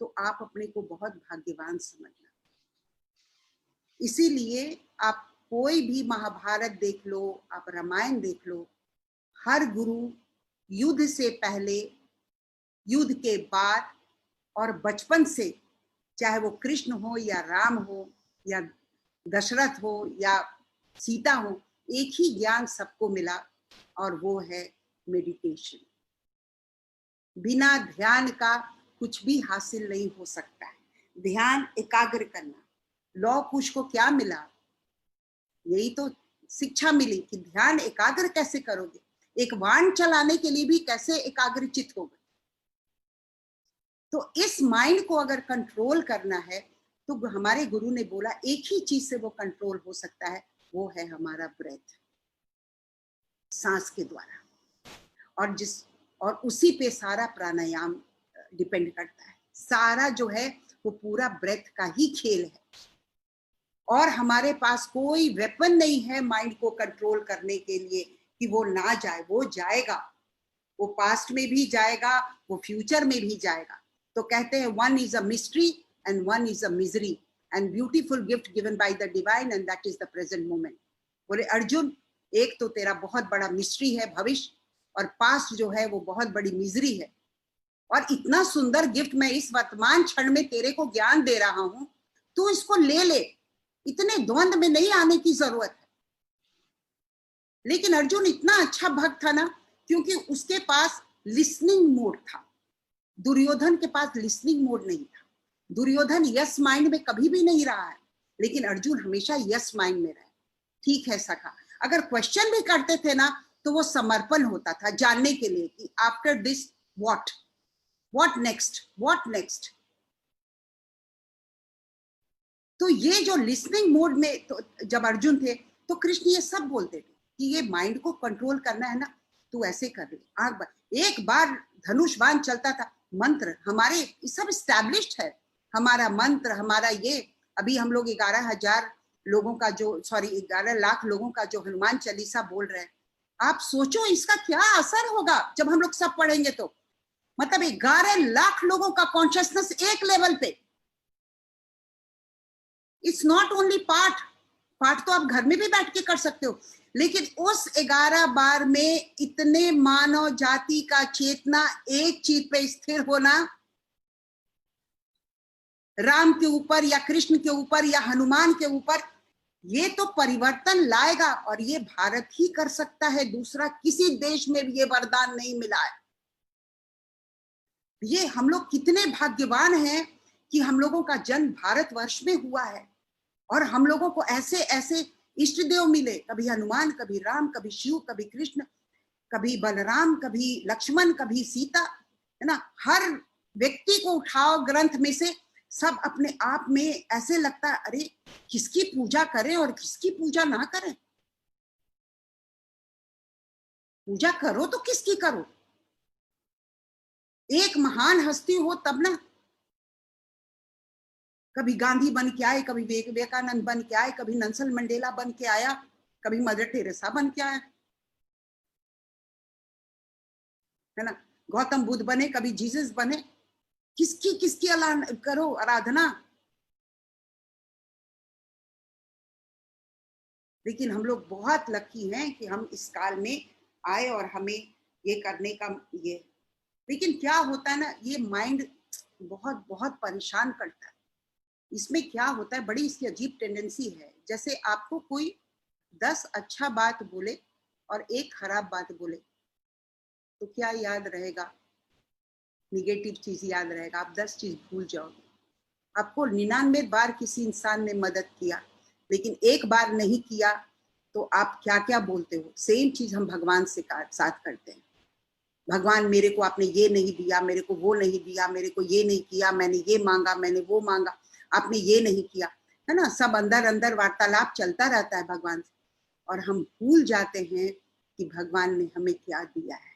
Speaker 3: तो आप अपने को बहुत भाग्यवान समझना। इसीलिए आप कोई भी महाभारत देख लो, आप रामायण देख लो, हर गुरु युद्ध से पहले, युद्ध के बाद और बचपन से, चाहे वो कृष्ण हो या राम हो या दशरथ हो या सीता हो, एक ही ज्ञान सबको मिला और वो है मेडिटेशन। बिना ध्यान का कुछ भी हासिल नहीं हो सकता है। ध्यान एकाग्र करना। लौ कुश को क्या मिला, यही तो शिक्षा मिली कि ध्यान एकाग्र कैसे करोगे। एक वाहन चलाने के लिए भी कैसे एकाग्रचित होगा। तो इस माइंड को अगर कंट्रोल करना है तो हमारे गुरु ने बोला एक ही चीज से वो कंट्रोल हो सकता है, वो है हमारा ब्रेथ, सांस के द्वारा। और उसी पे सारा प्राणायाम डिपेंड करता है। सारा जो है वो पूरा ब्रेथ का ही खेल है। और हमारे पास कोई वेपन नहीं है माइंड को कंट्रोल करने के लिए कि वो ना जाए। वो जाएगा, वो पास्ट में भी जाएगा, वो फ्यूचर में भी जाएगा। तो कहते हैं one is a mystery and one is a misery and beautiful gift given by the divine and that is the present moment. बोले अर्जुन एक तो तेरा बहुत बड़ा मिस्ट्री है भविष्य, और पास्ट जो है वो बहुत बड़ी मिजरी है। और इतना सुंदर गिफ्ट मैं इस वर्तमान क्षण में तेरे को ज्ञान दे रहा हूं, तू इसको ले ले, इतने द्वंद में नहीं आने की जरूरत है। लेकिन अर्जुन इतना अच्छा भक्त था ना, क्योंकि उसके पास लिसनिंग मोड था। दुर्योधन के पास लिसनिंग मोड नहीं था। दुर्योधन यस माइंड में कभी भी नहीं रहा है, लेकिन अर्जुन हमेशा यस माइंड में रहा। ठीक है सखा, अगर क्वेश्चन भी करते थे ना तो वो समर्पण होता था जानने के लिए कि आफ्टर दिस व्हाट नेक्स्ट। तो ये जो लिसनिंग मोड में तो जब अर्जुन थे तो कृष्ण ये सब बोलते थे कि ये माइंड को कंट्रोल करना है ना, तू ऐसे कर ले, आंख बंद। एक बार धनुष बाण चलता था, मंत्र हमारे सब स्टैब्लिश्ड है। हमारा मंत्र, हमारा ये, अभी हम लोग 11,000 लोगों का जो 11 लाख लोगों का जो हनुमान चालीसा बोल रहे हैं, आप सोचो इसका क्या असर होगा जब हम लोग सब पढ़ेंगे तो। मतलब 11 लाख लोगों का कॉन्शियसनेस एक लेवल पे। इट्स नॉट ओनली पाठ तो आप घर में भी बैठ के कर सकते हो, लेकिन उस 11 बार में इतने मानव जाति का चेतना एक चीज पे स्थिर होना, राम के ऊपर या कृष्ण के ऊपर या हनुमान के ऊपर, ये तो परिवर्तन लाएगा। और ये भारत ही कर सकता है, दूसरा किसी देश में भी ये वरदान नहीं मिला है। ये हम लोग कितने भाग्यवान हैं कि हम लोगों का जन्म भारतवर्ष में हुआ है, और हम लोगों को ऐसे ऐसे इष्ट देव मिले, कभी हनुमान, कभी राम, कभी शिव, कभी कृष्ण, कभी बलराम, कभी लक्ष्मण, कभी सीता, है ना। हर व्यक्ति को उठाओ ग्रंथ में से, सब अपने आप में ऐसे लगता है अरे किसकी पूजा करें और किसकी पूजा ना करें। पूजा करो तो किसकी करो, एक महान हस्ती हो तब ना। कभी गांधी बन के आए, कभी विवेकानंद बन के आए, कभी नेल्सन मंडेला बन के आया, कभी मदर टेरेसा बन के आया, है ना। गौतम बुद्ध बने, कभी जीसस बने। किसकी किसकी करो आराधना। लेकिन हम लोग बहुत लकी हैं कि हम इस काल में आए और हमें ये करने का ये। लेकिन क्या होता है ना, ये माइंड बहुत बहुत परेशान करता है। इसमें क्या होता है, बड़ी इसकी अजीब टेंडेंसी है। जैसे आपको कोई 10 अच्छा बात बोले और एक खराब बात बोले, तो क्या याद रहेगा? निगेटिव चीज याद रहेगा, आप 10 चीज भूल जाओगे। आपको 99 बार किसी इंसान ने मदद किया, लेकिन एक बार नहीं किया, तो आप क्या क्या बोलते हो। सेम चीज हम भगवान से साथ करते हैं। भगवान मेरे को आपने ये नहीं दिया, मेरे को वो नहीं दिया, मेरे को ये नहीं किया, मैंने ये मांगा, मैंने वो मांगा, आपने ये नहीं किया, है ना। सब अंदर अंदर वार्तालाप चलता रहता है भगवान से, और हम भूल जाते हैं कि भगवान ने हमें क्या दिया है।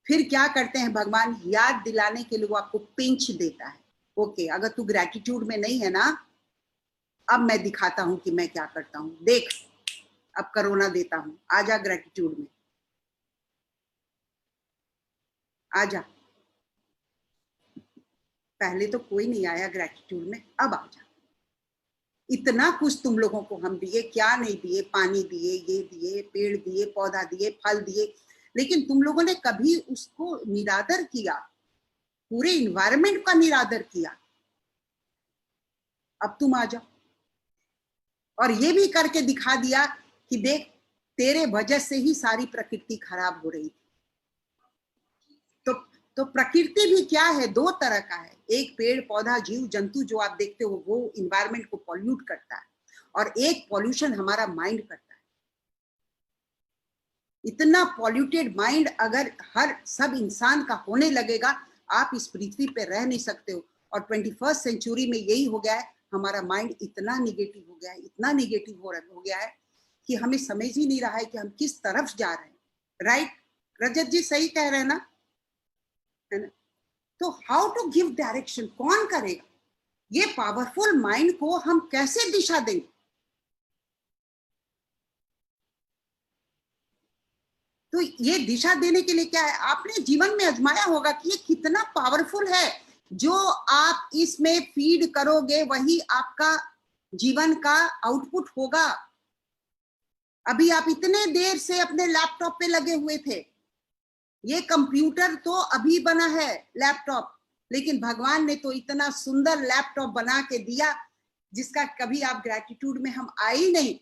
Speaker 3: फिर क्या करते हैं, भगवान याद दिलाने के लिए वो आपको पिंच देता है। ओके, अगर तू ग्रेटिट्यूड में नहीं है ना, अब मैं दिखाता हूं कि मैं क्या करता हूं, देख अब करोना देता हूं, आजा ग्रेटिट्यूड में, आजा। पहले तो कोई नहीं आया ग्रेटिट्यूड में, अब आजा। इतना कुछ तुम लोगों को हम दिए, क्या नहीं दिए, पानी दिए, ये दिए, पेड़ दिए, पौधा दिए, फल दिए, लेकिन तुम लोगों ने कभी उसको निरादर किया, पूरे इन्वायरमेंट का निरादर किया। अब तुम आ जाओ और ये भी करके दिखा दिया कि देख तेरे वजह से ही सारी प्रकृति खराब हो रही। तो प्रकृति भी क्या है, दो तरह का है। एक पेड़ पौधा जीव जंतु जो आप देखते हो वो इन्वायरमेंट को पॉल्यूट करता है, और एक पॉल्यूशन हमारा माइंड करता है। इतना पॉल्यूटेड माइंड अगर हर सब इंसान का होने लगेगा, आप इस पृथ्वी पे रह नहीं सकते हो। और 21st सेंचुरी में यही हो गया है, हमारा माइंड इतना निगेटिव हो गया है, इतना निगेटिव हो गया है कि हमें समझ ही नहीं रहा है कि हम किस तरफ जा रहे हैं। राइट रजत जी, सही कह रहे हैं ना, है ना। तो हाउ टू गिव डायरेक्शन, कौन करेगा? ये पावरफुल माइंड को हम कैसे दिशा देंगे? तो ये दिशा देने के लिए क्या है, आपने जीवन में आजमाया होगा कि ये कितना पावरफुल है। जो आप इसमें फीड करोगे वही आपका जीवन का आउटपुट होगा। अभी आप इतने देर से अपने लैपटॉप पे लगे हुए थे, ये कंप्यूटर तो अभी बना है लैपटॉप, लेकिन भगवान ने तो इतना सुंदर लैपटॉप बना के दिया जिसका कभी आप ग्रेटिट्यूड में हम आए ही नहीं।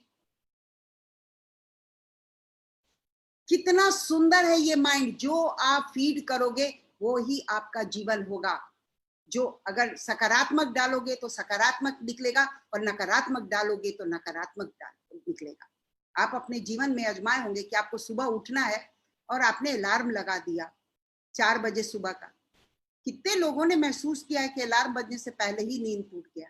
Speaker 3: कितना सुंदर है ये माइंड, जो आप फीड करोगे वो ही आपका जीवन होगा। जो अगर सकारात्मक डालोगे तो सकारात्मक निकलेगा, और नकारात्मक डालोगे तो नकारात्मक निकलेगा। आप अपने जीवन में आजमाए होंगे कि आपको सुबह उठना है और आपने अलार्म लगा दिया 4 बजे सुबह का। कितने लोगों ने महसूस किया है कि अलार्म बजने से पहले ही नींद टूट गया?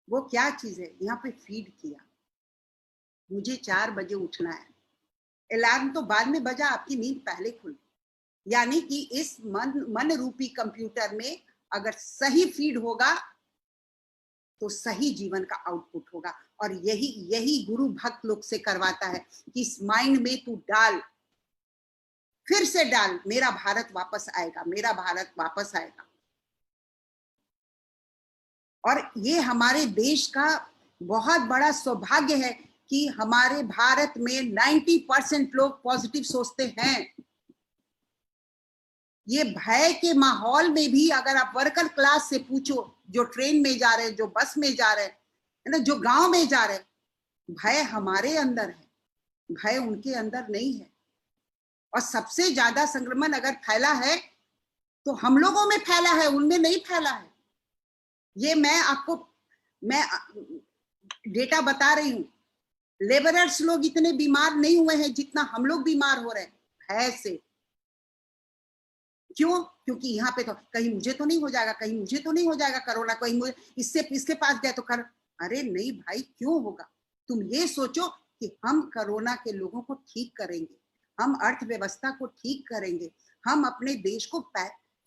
Speaker 3: वो क्या चीज है, यहाँ पे फीड किया, मुझे 4 बजे उठना है। अलार्म तो बाद में बजा, आपकी नींद पहले खुल। यानी कि इस मन रूपी कंप्यूटर में अगर सही फीड होगा तो सही जीवन का आउटपुट होगा। और यही गुरु भक्त लोग से करवाता है कि इस माइंड में तू डाल, फिर से डाल, मेरा भारत वापस आएगा, मेरा भारत वापस आएगा। और ये हमारे देश का बहुत बड़ा सौभाग्य है कि हमारे भारत में 90% लोग पॉजिटिव सोचते हैं। ये भय के माहौल में भी अगर आप वर्कर क्लास से पूछो, जो ट्रेन में जा रहे हैं, जो बस में जा रहे हैं, है ना, जो गांव में जा रहे हैं, भय हमारे अंदर है, भय उनके अंदर नहीं है। और सबसे ज्यादा संक्रमण अगर फैला है तो हम लोगों में फैला है, उनमें नहीं फैला है। ये मैं डेटा बता रही हूं। लेबरर्स लोग इतने बीमार नहीं हुए हैं जितना हम लोग बीमार हो रहे हैं भय से। क्यों? क्योंकि यहाँ पे तो कहीं मुझे तो नहीं हो जाएगा, कहीं मुझे तो नहीं हो जाएगा कोरोना, कहीं मुझे इसके पास गए तो कर। अरे नहीं भाई, क्यों होगा? तुम ये सोचो कि हम कोरोना के लोगों को ठीक करेंगे, हम अर्थव्यवस्था को ठीक करेंगे, हम अपने देश को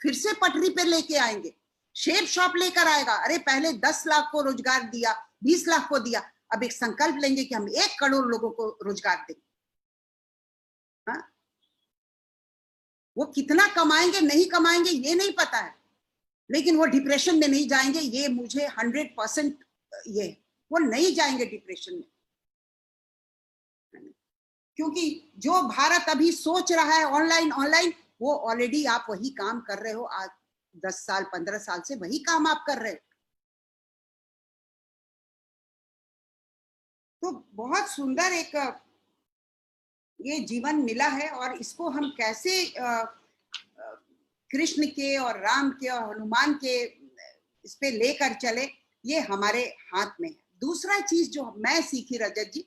Speaker 3: फिर से पटरी पे लेके आएंगे। शेप शॉप लेकर आएगा। अरे पहले 10 लाख को रोजगार दिया, 20 लाख को दिया, अब एक संकल्प लेंगे कि हम 1 करोड़ लोगों को रोजगार देंगे। हाँ, वो कितना कमाएंगे नहीं कमाएंगे ये नहीं पता है, लेकिन वो डिप्रेशन में नहीं जाएंगे, ये मुझे 100% ये, वो नहीं जाएंगे डिप्रेशन में। क्योंकि जो भारत अभी सोच रहा है ऑनलाइन ऑनलाइन, वो ऑलरेडी आप वही काम कर रहे हो। आज 10 साल 15 साल से वही काम आप कर रहे हो। तो बहुत सुंदर एक ये जीवन मिला है, और इसको हम कैसे कृष्ण के और राम के और हनुमान के इस पे लेकर चले, ये हमारे हाथ में है। दूसरा चीज जो मैं सीखी रजत जी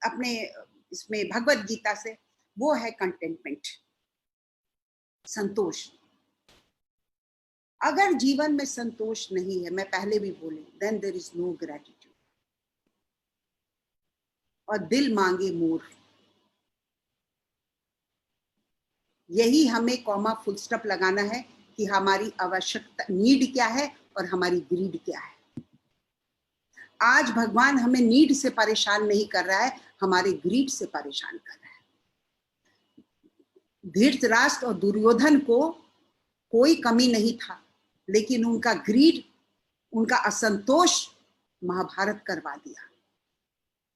Speaker 3: अपने इसमें भगवत गीता से, वो है कंटेंटमेंट, संतोष। अगर जीवन में संतोष नहीं है, मैं पहले भी बोली, then there is no gratitude. और दिल मांगे मोर, यही हमें कॉमा फुल स्टॉप लगाना है कि हमारी आवश्यकता, नीड क्या है और हमारी ग्रीड क्या है। आज भगवान हमें नीड से परेशान नहीं कर रहा है, हमारे ग्रीड से परेशान कर रहा है। धृतराष्ट्र और दुर्योधन को कोई कमी नहीं था, लेकिन उनका ग्रीड, उनका असंतोष महाभारत करवा दिया।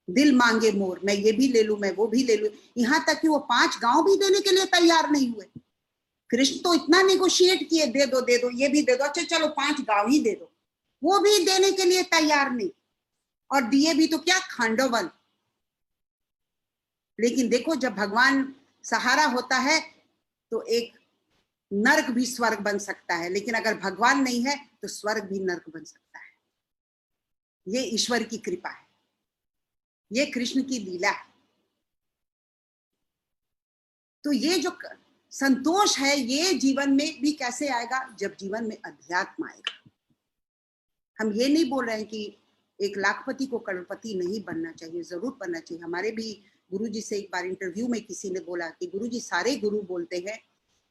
Speaker 3: दिल मांगे मोर, मैं ये भी ले लूं, मैं वो भी ले लूं, यहां तक कि वो 5 गांव भी देने के लिए तैयार नहीं हुए। कृष्ण तो इतना नेगोशिएट किए, दे दो दे दो, ये भी दे दो, अच्छा चलो 5 गांव ही दे दो, वो भी देने के लिए तैयार नहीं। और दिए भी तो क्या, खांडवन। लेकिन देखो, जब भगवान सहारा होता है तो एक नर्क भी स्वर्ग बन सकता है, लेकिन अगर भगवान नहीं है तो स्वर्ग भी नर्क बन सकता है। ये ईश्वर की कृपा है, ये कृष्ण की लीला है। तो ये जो संतोष है, ये जीवन में भी कैसे आएगा? जब जीवन में अध्यात्म आएगा। हम ये नहीं बोल रहे हैं कि 1 लाखपति को करोड़पति नहीं बनना चाहिए, जरूर बनना चाहिए। हमारे भी गुरुजी से एक बार इंटरव्यू में किसी ने बोला कि गुरुजी, सारे गुरु बोलते हैं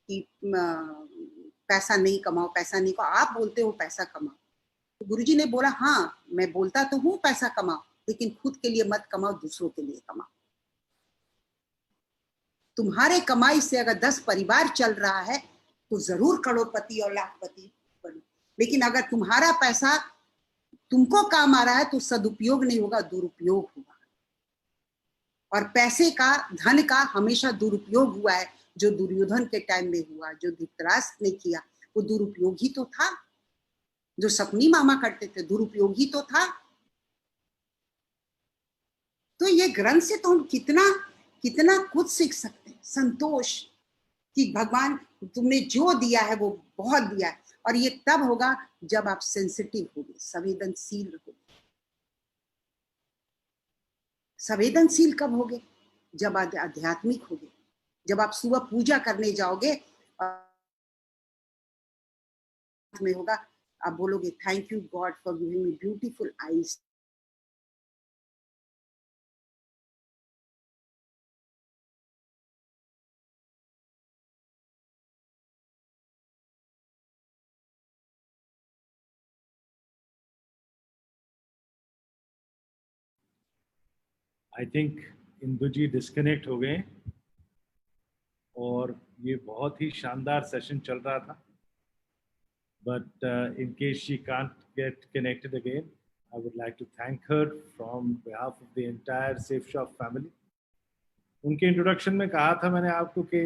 Speaker 3: कि पैसा नहीं कमाओ, पैसा नहीं कमाओ, आप बोलते हो पैसा कमाओ। तो गुरुजी ने बोला, हाँ मैं बोलता तो हूँ पैसा कमाओ, लेकिन खुद के लिए मत कमाओ, दूसरों के लिए कमाओ। तुम्हारे कमाई से अगर 10 परिवार चल रहा है तो जरूर करोड़पति और लाखपति बनो। लेकिन अगर तुम्हारा पैसा तुमको काम आ रहा है तो सदुपयोग नहीं होगा, दुरुपयोग होगा। और पैसे का, धन का हमेशा दुरुपयोग हुआ है। जो दुर्योधन के टाइम में हुआ, जो धृतराष्ट्र ने किया, वो दुरुपयोग ही तो था। जो सपनी मामा करते थे, दुरुपयोग ही तो था। तो ये ग्रंथ से तो हम कितना कितना कुछ सीख सकते हैं। संतोष कि भगवान तुमने जो दिया है वो बहुत दिया है। और ये तब होगा जब आप सेंसिटिव होगे, संवेदनशील होगे। संवेदनशील कब होगे? जब आध्यात्मिक होगे, जब आप सुबह पूजा करने जाओगे में होगा, आप बोलोगे, thank you God for giving me beautiful eyes.
Speaker 2: I think Indu ji disconnect हो गए और ये बहुत ही शानदार सेशन चल रहा था, but in case she can't get connected again, I would like to thank her from behalf of the entire Safe Shop family. उनके इंट्रोडक्शन में कहा था मैंने आपको कि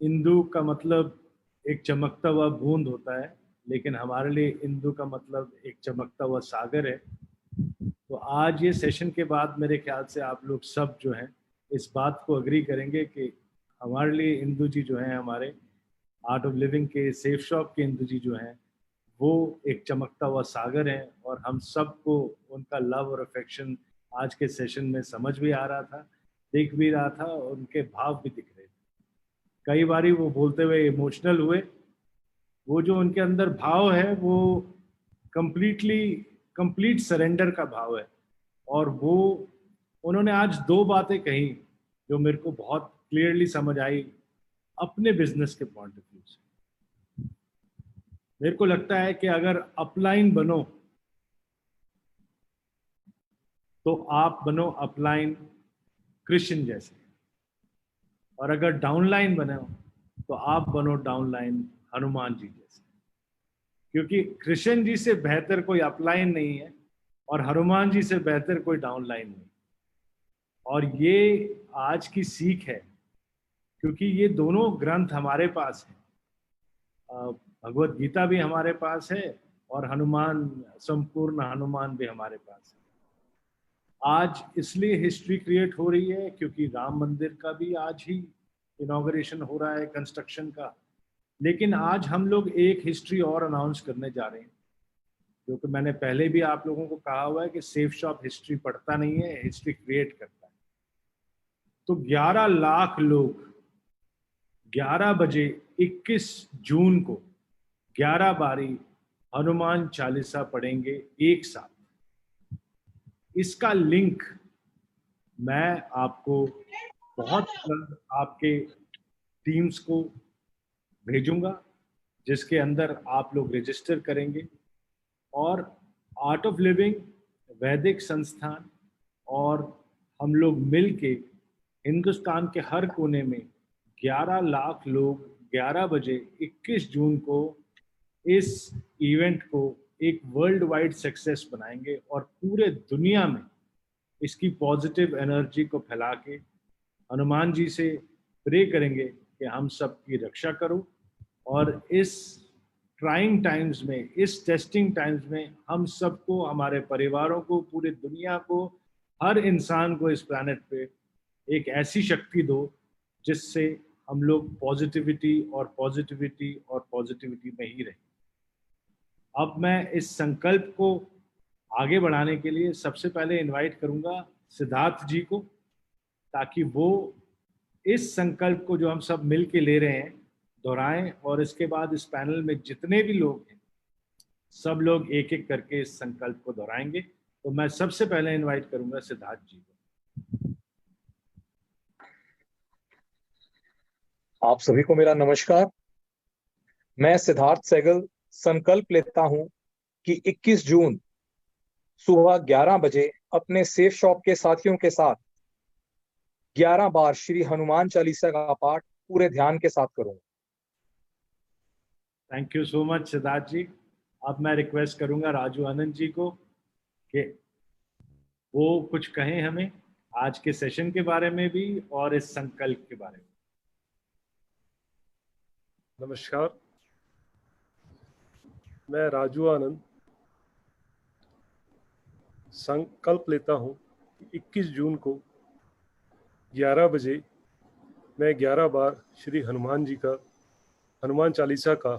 Speaker 2: इंदु का मतलब एक चमकता हुआ बूंद होता है, लेकिन हमारे लिए इंदु का मतलब एक चमकता हुआ सागर है। तो आज ये सेशन के बाद मेरे ख्याल से आप लोग सब जो हैं इस बात को अग्री करेंगे कि हमारे लिए इंदु जी जो हैं, हमारे आर्ट ऑफ लिविंग के सेफ शॉप के इंदु जी जो हैं, वो एक चमकता हुआ सागर हैं और हम सबको उनका लव और अफेक्शन आज के सेशन में समझ भी आ रहा था, दिख भी रहा था और उनके भाव भी दिख रहे थे। कई बारी वो बोलते हुए इमोशनल हुए। वो जो उनके अंदर भाव है वो कंप्लीट सरेंडर का भाव है। और वो उन्होंने आज दो बातें कही जो मेरे को बहुत क्लियरली समझ आई अपने बिजनेस के पॉइंट ऑफ व्यू से। मेरे को लगता है कि अगर अपलाइन बनो तो आप बनो अपलाइन कृष्ण जैसे, और अगर डाउनलाइन बनो तो आप बनो डाउनलाइन हनुमान जी जैसे, क्योंकि कृष्ण जी से बेहतर कोई अपलाइन नहीं है और हनुमान जी से बेहतर कोई डाउनलाइन नहीं। और ये आज की सीख है, क्योंकि ये दोनों ग्रंथ हमारे पास हैं। भगवत गीता भी हमारे पास है और हनुमान, संपूर्ण हनुमान भी हमारे पास है। आज इसलिए हिस्ट्री क्रिएट हो रही है क्योंकि राम मंदिर का भी आज ही इनॉग्रेशन हो रहा है, कंस्ट्रक्शन का। लेकिन आज हम लोग एक हिस्ट्री और अनाउंस करने जा रहे हैं, क्योंकि मैंने पहले भी आप लोगों को कहा हुआ है कि सेफ शॉप हिस्ट्री पढ़ता नहीं है, हिस्ट्री क्रिएट करता है। तो 11 लाख लोग 11 बजे 21 जून को 11 बारी हनुमान चालीसा पढ़ेंगे एक साथ। इसका लिंक मैं आपको बहुत जल्द आपके टीम्स को भेजूंगा, जिसके अंदर आप लोग रजिस्टर करेंगे और आर्ट ऑफ लिविंग, वैदिक संस्थान और हम लोग मिल के हिंदुस्तान के हर कोने में 11 लाख लोग 11 बजे 21 जून को इस इवेंट को एक वर्ल्ड वाइड सक्सेस बनाएंगे और पूरे दुनिया में इसकी पॉजिटिव एनर्जी को फैला के हनुमान जी से प्रे करेंगे कि हम सब की रक्षा करो। और इस ट्राइंग टाइम्स में, इस टेस्टिंग टाइम्स में हम सबको, हमारे परिवारों को, पूरी दुनिया को, हर इंसान को इस प्लैनेट पे एक ऐसी शक्ति दो जिससे हम लोग पॉजिटिविटी और पॉजिटिविटी और पॉजिटिविटी में ही रहें। अब मैं इस संकल्प को आगे बढ़ाने के लिए सबसे पहले इनवाइट करूंगा सिद्धार्थ जी को, ताकि वो इस संकल्प को जो हम सब मिल के ले रहे हैं दोहराएं, और इसके बाद इस पैनल में जितने भी लोग हैं सब लोग एक एक करके इस संकल्प को दोहराएंगे। तो मैं सबसे पहले इनवाइट करूंगा सिद्धार्थ जी को।
Speaker 4: आप सभी को मेरा नमस्कार। मैं सिद्धार्थ सहगल संकल्प लेता हूं कि 21 जून सुबह 11 बजे अपने सेफ शॉप के साथियों के साथ 11 बार श्री हनुमान चालीसा का पाठ पूरे ध्यान के साथ करूंगा।
Speaker 2: Thank you so much Siddharth ji. अब मैं रिक्वेस्ट करूंगा राजू आनंद जी को कि वो कुछ कहें हमें आज के सेशन के बारे में भी और इस संकल्प के बारे में।
Speaker 5: नमस्कार, मैं राजू आनंद संकल्प लेता हूं कि 21 जून को 11 बजे मैं 11 बार श्री हनुमान जी का हनुमान चालीसा का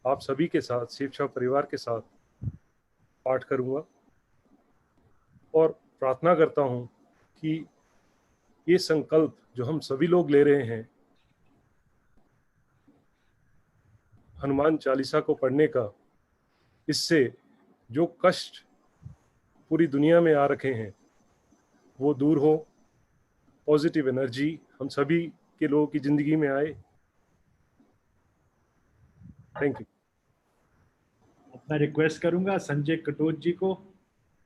Speaker 5: आप सभी के साथ, सेफ शॉप परिवार के साथ पाठ करूंगा और प्रार्थना करता हूं कि ये संकल्प जो हम सभी लोग ले रहे हैं हनुमान चालीसा को पढ़ने का, इससे जो कष्ट पूरी दुनिया में आ रखे हैं वो दूर हो, पॉजिटिव एनर्जी हम सभी के लोगों की जिंदगी में आए। Thank you.
Speaker 2: मैं रिक्वेस्ट करूंगा संजय कटोच जी को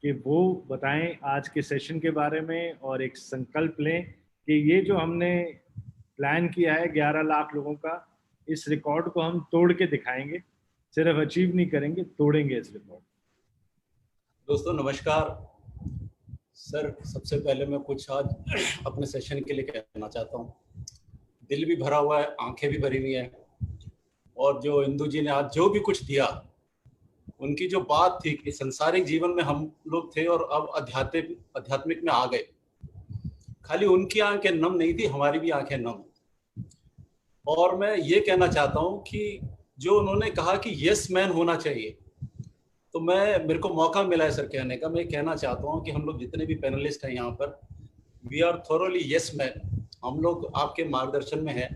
Speaker 2: कि वो बताएं आज के सेशन के बारे में और एक संकल्प लें कि ये जो हमने प्लान किया है 11 लाख लोगों का, इस रिकॉर्ड को हम तोड़ के दिखाएंगे, सिर्फ अचीव नहीं करेंगे, तोड़ेंगे इस रिकॉर्ड।
Speaker 6: दोस्तों नमस्कार सर, सबसे पहले मैं कुछ आज अपने सेशन के लिए कहना चाहता हूँ। दिल भी भरा हुआ है, आंखें भी भरी हुई हैं, और जो इंदु जी ने आज जो भी कुछ दिया, उनकी जो बात थी कि संसारिक जीवन में हम लोग थे और अब आध्यात्मिक में आ गए, खाली उनकी आंखें नम नहीं थी, हमारी भी आंखें नम। और मैं ये कहना चाहता हूँ कि जो उन्होंने कहा कि यस मैन होना चाहिए, तो मेरे को मौका मिला है सर कहने का। मैं कहना चाहता हूँ कि हम लोग जितने भी पैनलिस्ट हैं यहाँ पर, we are thoroughly yes man. हम लोग आपके मार्गदर्शन में हैं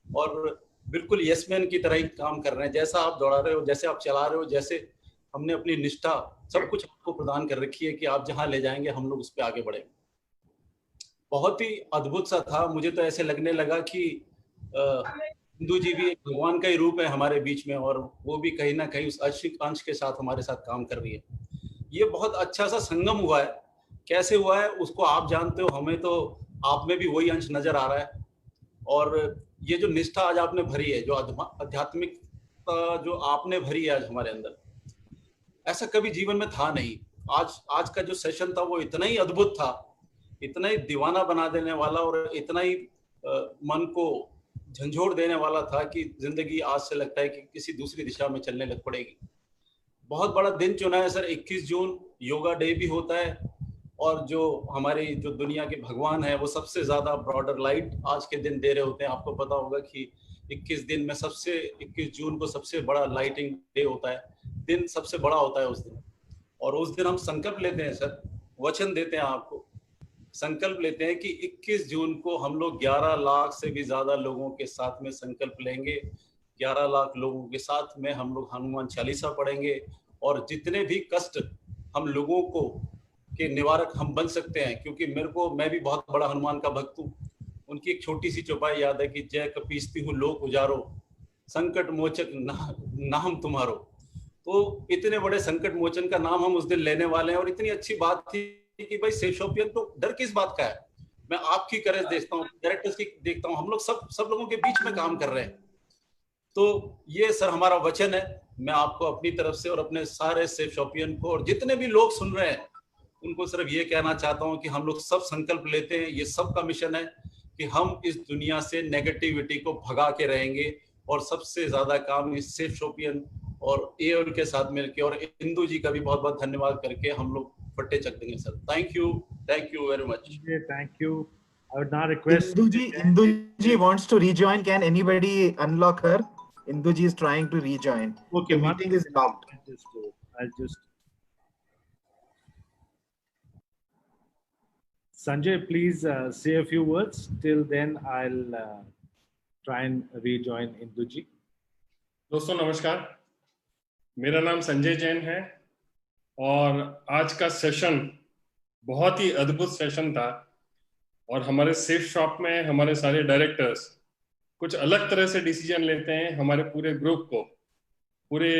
Speaker 6: और बिल्कुल यस मैन की तरह ही काम कर रहे हैं। जैसा आप दौड़ा रहे हो, जैसे आप चला रहे हो, जैसे हमने अपनी निष्ठा सब कुछ आपको प्रदान कर रखी है कि आप जहाँ ले जाएंगे हम लोग उस पर आगे बढ़ेंगे। बहुत ही अद्भुत सा था। मुझे तो ऐसे लगने लगा कि इंदु जी भी भगवान का ही रूप है हमारे बीच में, और वो भी कहीं ना कहीं उस अंश के साथ हमारे साथ काम कर रही है। ये बहुत अच्छा सा संगम हुआ है। कैसे हुआ है उसको आप जानते हो, हमें तो आप में भी वही अंश नजर आ रहा है। और ये जो निष्ठा आज आपने भरी है, जो आध्यात्मिकता जो आपने भरी है आज हमारे अंदर, ऐसा कभी जीवन में था नहीं। आज का जो सेशन था वो इतना ही अद्भुत था, इतना ही दीवाना बना देने वाला और इतना ही मन को झंझोड़ देने वाला था कि जिंदगी आज से लगता है कि किसी दूसरी दिशा में चलने लग पड़ेगी। बहुत बड़ा दिन चुना है सर। 21 जून योगा डे भी होता है, और जो हमारी जो दुनिया के भगवान है वो सबसे ज्यादा ब्रॉडर लाइट आज के दिन दे रहे होते हैं। आपको पता होगा कि 21 जून को सबसे बड़ा लाइटिंग डे होता है, दिन सबसे बड़ा होता है उस दिन। और उस दिन हम संकल्प लेते हैं सर, वचन देते हैं आपको, संकल्प लेते हैं कि 21 जून को हम लोग 11 लाख से भी ज्यादा लोगों के साथ में संकल्प लेंगे। 11 लाख लोगों के साथ में हम लोग हनुमान चालीसा पढ़ेंगे, और जितने भी कष्ट हम लोगों को के निवारक हम बन सकते हैं, क्योंकि मैं भी बहुत बड़ा हनुमान का भक्त हूँ। उनकी एक छोटी सी चौपाई याद है कि जय कपीसती हूँ लोक उजारो, संकट मोचक नाम तुम्हारो। तो इतने बड़े संकट मोचन का नाम हम उस दिन लेने वाले हैं। और इतनी अच्छी बात थी कि भाई सेशोपियन तो डर किस बात का है। मैं आपकी करेज देखता हूँ, डायरेक्टर्स की देखता हूँ, हम लोग सब लोगों के बीच में काम कर रहे हैं। तो ये सर हमारा वचन है। मैं आपको अपनी तरफ से और अपने सारे सेशोपियन को और जितने भी लोग सुन रहे हैं उनको सिर्फ ये कहना चाहता हूँ कि हम लोग सब संकल्प लेते हैं। ये सबका मिशन है कि हम इस दुनिया से नेगेटिविटी को भगा के रहेंगे, और सबसे ज्यादा काम इस सेशोपियन और एओल के साथ मिलकर, और इंदु जी का भी बहुत बहुत धन्यवाद करके हम लोग फट्टे चक देंगे sir. Thank you very much.
Speaker 2: Thank you. I would now request
Speaker 7: Indu ji wants to rejoin. Can anybody unlock her? Indu ji is trying to rejoin.
Speaker 2: Okay,
Speaker 7: the meeting is locked.
Speaker 2: I'll just Sanjay, please say a few words. Till then, I'll try and rejoin Indu ji.
Speaker 8: दोस्तों नमस्कार, मेरा नाम संजय जैन है और आज का session बहुत ही अद्भुत सेशन था। और हमारे सेफ शॉप में हमारे सारे डायरेक्टर्स कुछ अलग तरह से डिसीजन लेते हैं हमारे पूरे ग्रुप को। पूरे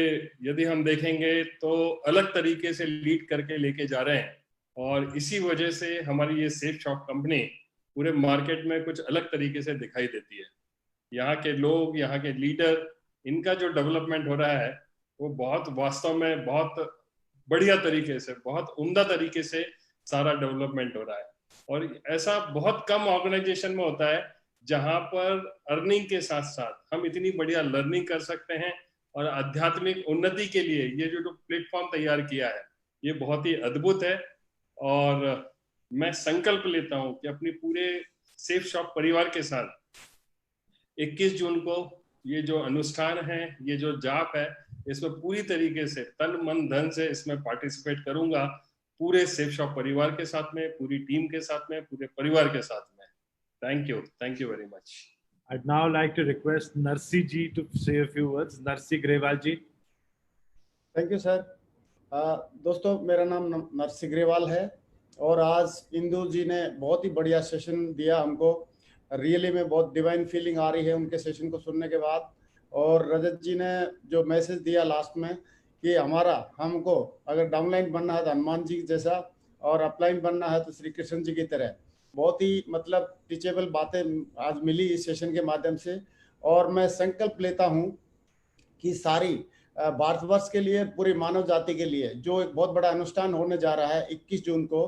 Speaker 8: यदि हम देखेंगे तो अलग तरीके से लीड करके लेके जा रहे हैं, और इसी वजह से हमारी ये सेफ शॉप कंपनी पूरे मार्केट में कुछ अलग तरीके से दिखाई देती है। यहाँ के लोग, यहाँ के लीडर, इनका जो डेवलपमेंट हो रहा है वो बहुत वास्तव में बहुत बढ़िया तरीके से, बहुत उम्दा तरीके से सारा डेवलपमेंट हो रहा है। और ऐसा बहुत कम ऑर्गेनाइजेशन में होता है जहां पर अर्निंग के साथ साथ हम इतनी बढ़िया लर्निंग कर सकते हैं। और आध्यात्मिक उन्नति के लिए ये जो प्लेटफॉर्म तैयार किया है ये बहुत ही अद्भुत है। और मैं संकल्प लेता हूं कि अपनी पूरे सेफ शॉप परिवार के साथ 21 जून को ये जो अनुष्ठान है, ये जो जाप है, इसमें पूरी तरीके से तन मन धन से इसमें पार्टिसिपेट करूंगा, पूरे सेफ शॉप परिवार के साथ में, पूरी टीम के साथ में, पूरे परिवार के साथ में। Thank you very much.
Speaker 2: I'd now like to request Narsi ji to say a few words. Narsi Grewal ji.
Speaker 9: Thank you sir. दोस्तों मेरा नाम नरसी ग्रेवाल है, और आज इंदु जी ने बहुत ही बढ़िया सेशन दिया हमको। रियली में बहुत डिवाइन फीलिंग आ रही है उनके सेशन को सुनने के बाद। और रजत जी ने जो मैसेज दिया लास्ट में कि हमको अगर डाउनलाइन बनना है तो हनुमान जी जैसा और अपलाइन बनना है तो श्री कृष्ण जी की तरह। बहुत ही मतलब टीचेबल बातें आज मिली इस सेशन के माध्यम से। और मैं संकल्प लेता हूं कि सारी भारतवर्ष के लिए, पूरी मानव जाति के लिए जो एक बहुत बड़ा अनुष्ठान होने जा रहा है 21 जून को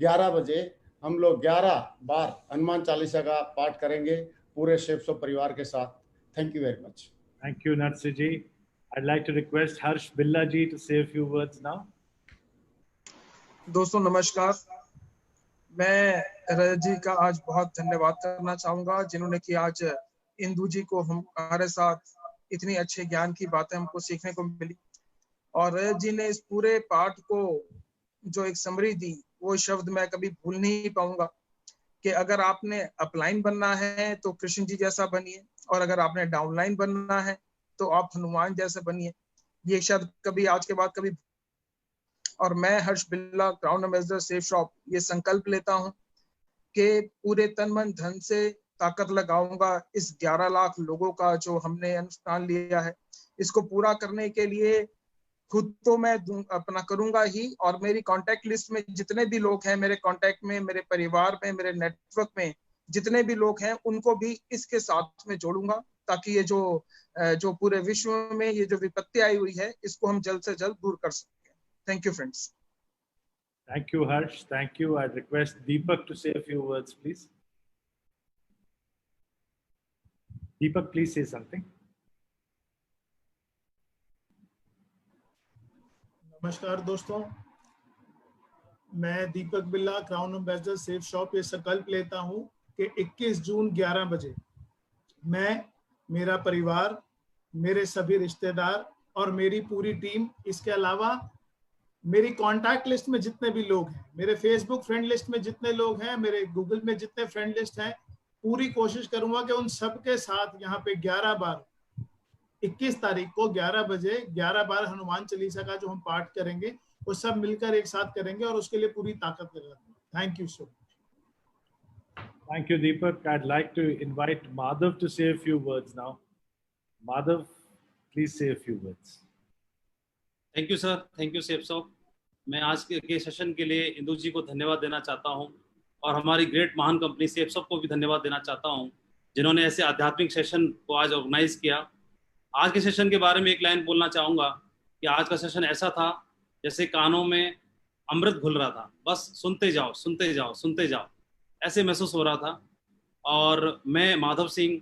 Speaker 9: 11 बजे, हम लोग 11 बार हनुमान चालीसा का पाठ करेंगे पूरे शेप्सो परिवार के साथ। Thank you very much.
Speaker 2: Thank you, Narsi ji. I'd like to request Harsh Billa ji to say a few words now.
Speaker 10: दोस्तों नमस्कार। मैं रजत जी का आज बहुत धन्यवाद करना चाहूंगा जिन्होंने कि आज इंदु जी को हमारे साथ इतनी अच्छे ज्ञान की बातें हमको सीखने को मिली। और रजत जी ने इस पूरे पाठ को जो एक समरी दी, वो शब्द मैं कभी भूल नहीं पाऊंगा कि अगर आपने अपलाइन बनना है तो कृष्ण जी जैसा बनिए, और अगर आपने डाउनलाइन बनना है तो आप हनुमान जैसे बनिए। ये शब्द कभी आज के बाद कभी। और मैं हर्ष बिल्ला, क्राउन एम्बेसडर सेफ शॉप, ये संकल्प लेता हूं कि पूरे तन मन धन से ताकत लगाऊंगा इस 11 लाख लोगों का जो हमने अनुष्ठान लिया है, इसको पूरा करने के लिए खुद तो मैं अपना करूंगा ही, और मेरी कांटेक्ट लिस्ट में जितने भी लोग हैं, मेरे कांटेक्ट में, मेरे परिवार में, मेरे नेटवर्क में जितने भी लोग हैं, उनको भी इसके साथ में जोड़ूंगा, ताकि ये जो पूरे विश्व में ये जो विपत्ति आई हुई है, इसको हम जल्द से जल्द दूर कर सकें। Thank you, friends.
Speaker 2: Thank you, Harsh. Thank you. I'd request Deepak to say a few words, please. Deepak, please say something.
Speaker 11: नमस्कार दोस्तों, मैं दीपक बिल्ला, क्राउन एम्बेसडर सेफ शॉप, ये संकल्प लेता हूं कि 21 जून 11 बजे मैं, मेरा परिवार, मेरे सभी रिश्तेदार और मेरी पूरी टीम, इसके अलावा मेरी कॉन्टैक्ट लिस्ट में जितने भी लोग हैं, मेरे फेसबुक फ्रेंड लिस्ट में जितने लोग हैं, मेरे गूगल में जितने फ्रेंड लिस्ट हैं, पूरी कोशिश करूंगा कि उन सबके साथ यहाँ पे 11 बार 21 तारीख को 11 बजे 11 बार हनुमान चालीसा का जो हम पाठ करेंगे वो सब मिलकर एक साथ करेंगे, और उसके लिए पूरी ताकत लगाएंगे। Thank you so much.
Speaker 2: Thank you, Deepak. I'd like to invite Madhav to say a few words now. Madhav, please say a few words.
Speaker 6: Thank you sir, thank you safe shop. मैं आज के session के लिए इंदु जी को धन्यवाद देना चाहता हूं, और हमारी ग्रेट महान कंपनी सेफ शॉप को भी धन्यवाद देना चाहता हूं, जिन्होंने ऐसे आध्यात्मिक सेशन को आज ऑर्गेनाइज किया। आज के सेशन के बारे में एक लाइन बोलना चाहूँगा कि आज का सेशन ऐसा था जैसे कानों में अमृत घुल रहा था, बस सुनते जाओ सुनते जाओ सुनते जाओ, ऐसे महसूस हो रहा था। और मैं माधव सिंह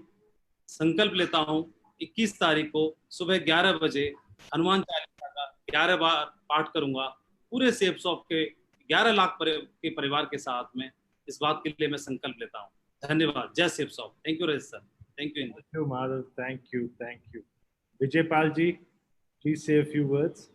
Speaker 6: संकल्प लेता हूँ 21 तारीख को सुबह 11 बजे हनुमान चालीसा का 11 बार पाठ करूंगा पूरे सेफ शॉप के 11 लाख के परिवार के साथ में। इस बात के लिए मैं संकल्प लेता हूँ। धन्यवाद। जय safe shop. Thank you Rajat sir. Thank you.
Speaker 2: Thank you, Madhav. Thank you. Thank you. Vijay Pal ji, please say a few words.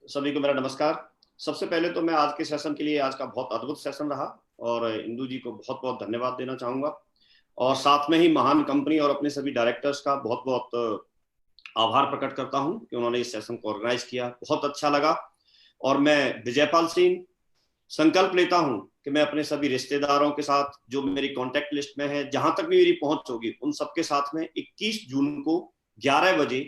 Speaker 12: सभी को मेरा नमस्कार। सबसे पहले तो मैं आज के सेशन के लिए, आज का बहुत अद्भुत सेशन रहा, और इंदु जी को बहुत बहुत धन्यवाद देना चाहूंगा, और साथ में ही महान कंपनी और अपने सभी डायरेक्टर्स का बहुत बहुत आभार प्रकट करता हूं कि उन्होंने इस सेशन को ऑर्गेनाइज किया। बहुत अच्छा लगा। और मैं विजयपाल सिंह संकल्प लेता हूं कि मैं अपने सभी रिश्तेदारों के साथ, जो मेरी कॉन्टेक्ट लिस्ट में है, जहां तक भी मेरी पहुंच होगी, उन सबके साथ में 21 जून को 11 बजे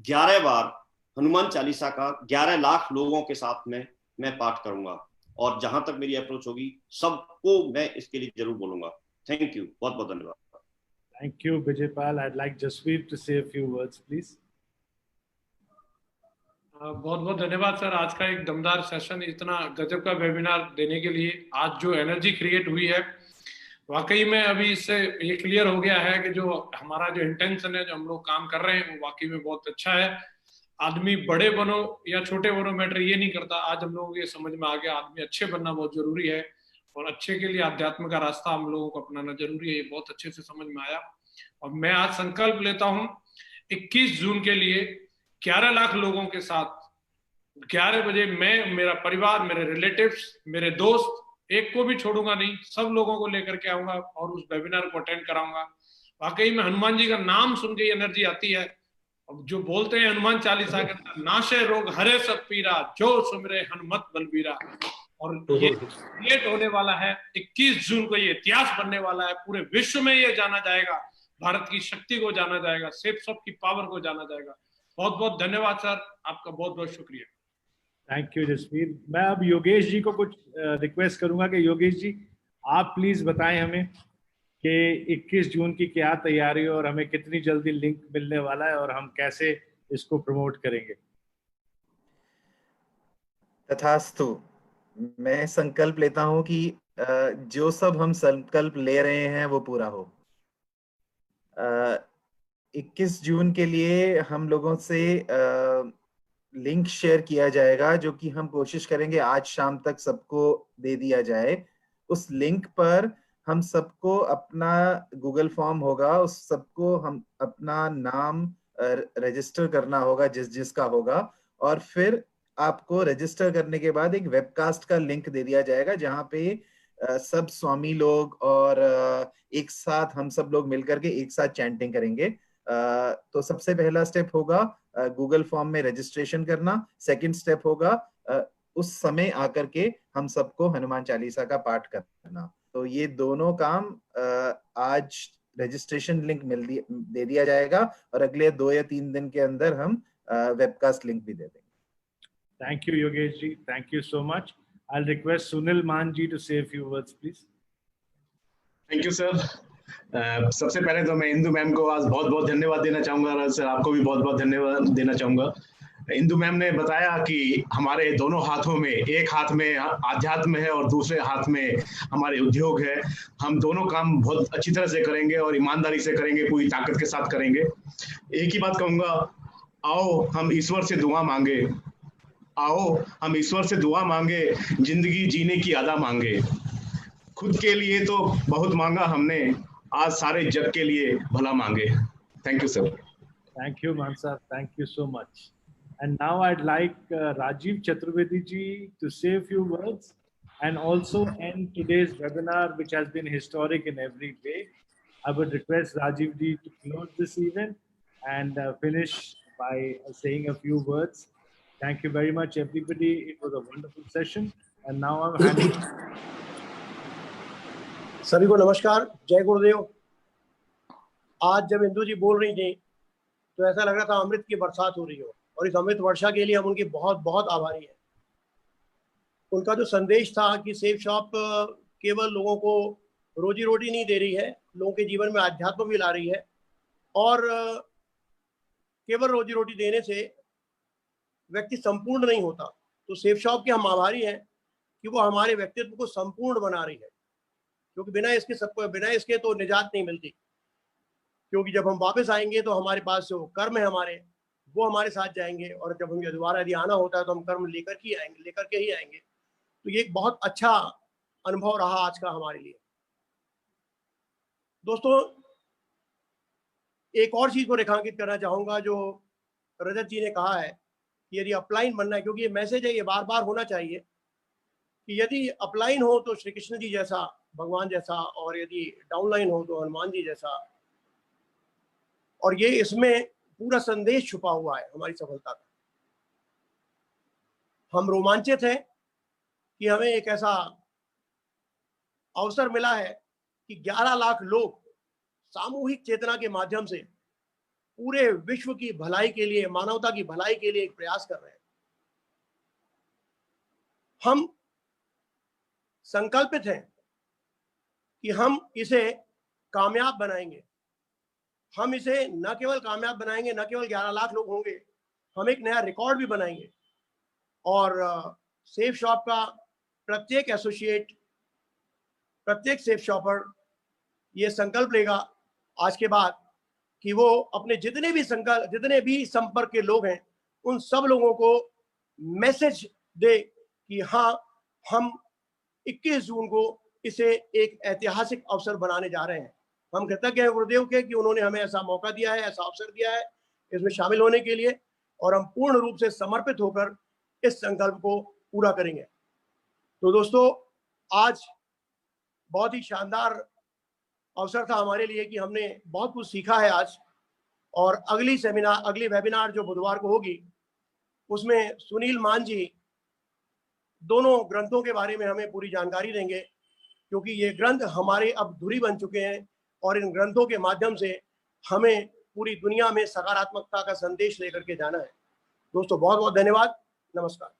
Speaker 12: 11 बार हनुमान चालीसा का 11 लाख लोगों के साथ में मैं पाठ करूंगा, और जहां तक मेरी अप्रोच होगी सबको मैं इसके लिए जरूर बोलूंगा। थैंक यू, बहुत बहुत धन्यवाद।
Speaker 2: Thank you, Vijaypal. I'd like Jasveer to say a few words, please.
Speaker 13: बहुत बहुत धन्यवाद सर, आज का एक दमदार सेशन, इतना गजब का वेबिनार देने के लिए। आज जो एनर्जी क्रिएट हुई है, वाकई में अभी इससे ये क्लियर हो गया है कि जो हमारा जो इंटेंशन है, जो हम लोग काम कर रहे हैं, वो वाकई में बहुत अच्छा है। आदमी बड़े बनो या छोटे बनो, मैटर ये नहीं करता। आज हम लोगों को ये समझ में आ गया, आदमी अच्छे बनना बहुत जरूरी है, और अच्छे के लिए आध्यात्म का रास्ता हम लोगों को अपनाना जरूरी है। ये बहुत अच्छे से समझ में आया। और मैं आज संकल्प लेता हूँ 21 जून के लिए 11 लाख लोगों के साथ 11 बजे मैं, मेरा परिवार, मेरे रिलेटिव्स, मेरे दोस्त, एक को भी छोड़ूंगा नहीं, सब लोगों को लेकर के आऊंगा और उस वेबिनार को अटेंड कराऊंगा। वाकई में हनुमान जी का नाम सुन के एनर्जी आती है। अब जो बोलते हैं हनुमान चालीसा के अंदर, नाशे रोग हरे सब पीरा, जो सुमरे हनुमत बलबीरा, और ये क्रिएट होने वाला है 21 जून को। ये इतिहास बनने वाला है, पूरे विश्व में ये जाना जाएगा भारत की शक्ति को जाना जाएगा, सेफ शॉप की पावर को जाना जाएगा। बहुत बहुत धन्यवाद सर, आपका बहुत बहुत शुक्रिया।
Speaker 2: Thank you Jasvir. मैं अब योगेश जी को कुछ रिक्वेस्ट करूंगा कि योगेश जी आप प्लीज बताएं हमें कि 21 जून की क्या तैयारी है और हमें कितनी जल्दी लिंक मिलने वाला है और हम कैसे इसको प्रमोट करेंगे।
Speaker 7: तथास्तु। मैं संकल्प लेता हूं कि जो सब हम संकल्प ले रहे हैं वो पूरा हो। 21 जून के लिए हम लोगों से लिंक शेयर किया जाएगा, जो कि हम कोशिश करेंगे आज शाम तक सबको दे दिया जाए। उस लिंक पर हम सबको अपना गूगल फॉर्म होगा, उस सबको हम अपना नाम रजिस्टर करना होगा जिसका होगा, और फिर आपको रजिस्टर करने के बाद एक वेबकास्ट का लिंक दे दिया जाएगा जहां पे सब स्वामी लोग और एक साथ हम सब लोग मिलकर के एक साथ चैंटिंग करेंगे। तो सबसे पहला स्टेप होगा गूगल फॉर्म में रजिस्ट्रेशन करना। सेकंड स्टेप होगा उस समय आकर के हम सबको हनुमान चालीसा का पाठ करना। तो ये दोनों काम आज रजिस्ट्रेशन लिंक दे दिया जाएगा और अगले 2 या 3 दिन के अंदर हम वेबकास्ट लिंक भी दे देंगे।
Speaker 2: Thank you, Yogesh ji. Thank you so much. I'll request Sunil Maan ji to say a few words, please.
Speaker 1: Thank you sir. सबसे पहले तो मैं इंदु मैम को आज बहुत बहुत धन्यवाद देना चाहूंगा और सर आपको भी बहुत बहुत धन्यवाद देना चाहूंगा। इंदु मैम ने बताया कि हमारे दोनों हाथों में, एक हाथ में आध्यात्म है और दूसरे हाथ में हमारे उद्योग है। हम दोनों काम बहुत अच्छी तरह से करेंगे और ईमानदारी से करेंगे, पूरी ताकत के साथ करेंगे। एक ही बात कहूंगा, आओ हम ईश्वर से दुआ मांगे, आओ हम ईश्वर से दुआ मांगे, जिंदगी जीने की अदा मांगे। खुद के लिए तो बहुत मांगा हमने, आज सारे जग के लिए भला मांगे। Thank you sir.
Speaker 2: Thank you, Man sir. Thank you so much. And now I'd like Rajiv Chaturvedi ji to say a few words and also end today's webinar, which has been historic in every way. I would request Rajiv ji to close this event and finish by saying a few words. Thank you very much, everybody. It was a wonderful session. And now I'm handing.
Speaker 14: सभी को नमस्कार, जय गुरुदेव। आज जब इंदु जी बोल रही थी तो ऐसा लग रहा था अमृत की बरसात हो रही हो, और इस अमृत वर्षा के लिए हम उनके बहुत बहुत आभारी हैं। उनका जो संदेश था कि सेफ शॉप केवल लोगों को रोजी रोटी नहीं दे रही है, लोगों के जीवन में आध्यात्म भी ला रही है, और केवल रोजी रोटी देने से व्यक्ति संपूर्ण नहीं होता। तो सेफ शॉप के हम आभारी हैं कि वो हमारे व्यक्तित्व को संपूर्ण बना रही है, क्योंकि बिना इसके तो निजात नहीं मिलती। क्योंकि जब हम वापस आएंगे तो हमारे पास जो कर्म है हमारे, वो हमारे साथ जाएंगे, और जब हमें दोबारा यदि आना होता है तो हम कर्म लेकर के ही आएंगे। तो ये एक बहुत अच्छा अनुभव रहा आज का हमारे लिए। दोस्तों, एक और चीज को रेखांकित करना चाहूंगा जो रजत जी ने कहा है कि यदि अपलाइन बनना है, क्योंकि ये मैसेज है, ये बार बार होना चाहिए कि यदि अपलाइन हो तो श्री कृष्ण जी जैसा, भगवान जैसा, और यदि डाउनलाइन हो तो हनुमान जी जैसा। और ये इसमें पूरा संदेश छुपा हुआ है हमारी सफलता का। हम रोमांचित हैं कि हमें एक ऐसा अवसर मिला है कि 11 लाख लोग सामूहिक चेतना के माध्यम से पूरे विश्व की भलाई के लिए, मानवता की भलाई के लिए एक प्रयास कर रहे हैं। हम संकल्पित हैं कि हम इसे कामयाब बनाएंगे। हम इसे न केवल कामयाब बनाएंगे, न केवल 11 लाख लोग होंगे, हम एक नया रिकॉर्ड भी बनाएंगे। और सेफ शॉप का प्रत्येक एसोसिएट, प्रत्येक सेफ शॉपर ये संकल्प लेगा आज के बाद कि वो अपने जितने भी संपर्क के लोग हैं, उन सब लोगों को मैसेज दे कि हाँ, हम 21 जून को इसे एक ऐतिहासिक अवसर बनाने जा रहे हैं। हम कृतज्ञ हैं गुरुदेव के कि उन्होंने हमें ऐसा मौका दिया है, ऐसा अवसर दिया है इसमें शामिल होने के लिए, और हम पूर्ण रूप से समर्पित होकर इस संकल्प को पूरा करेंगे। तो दोस्तों, आज बहुत ही शानदार अवसर था हमारे लिए कि हमने बहुत कुछ सीखा है आज। और अगली वेबिनार जो बुधवार को होगी, उसमें सुनील मान जी दोनों ग्रंथों के बारे में हमें पूरी जानकारी देंगे, क्योंकि ये ग्रंथ हमारे अब धुरी बन चुके हैं और इन ग्रंथों के माध्यम से हमें पूरी दुनिया में सकारात्मकता का संदेश लेकर के जाना है। दोस्तों बहुत बहुत धन्यवाद, नमस्कार।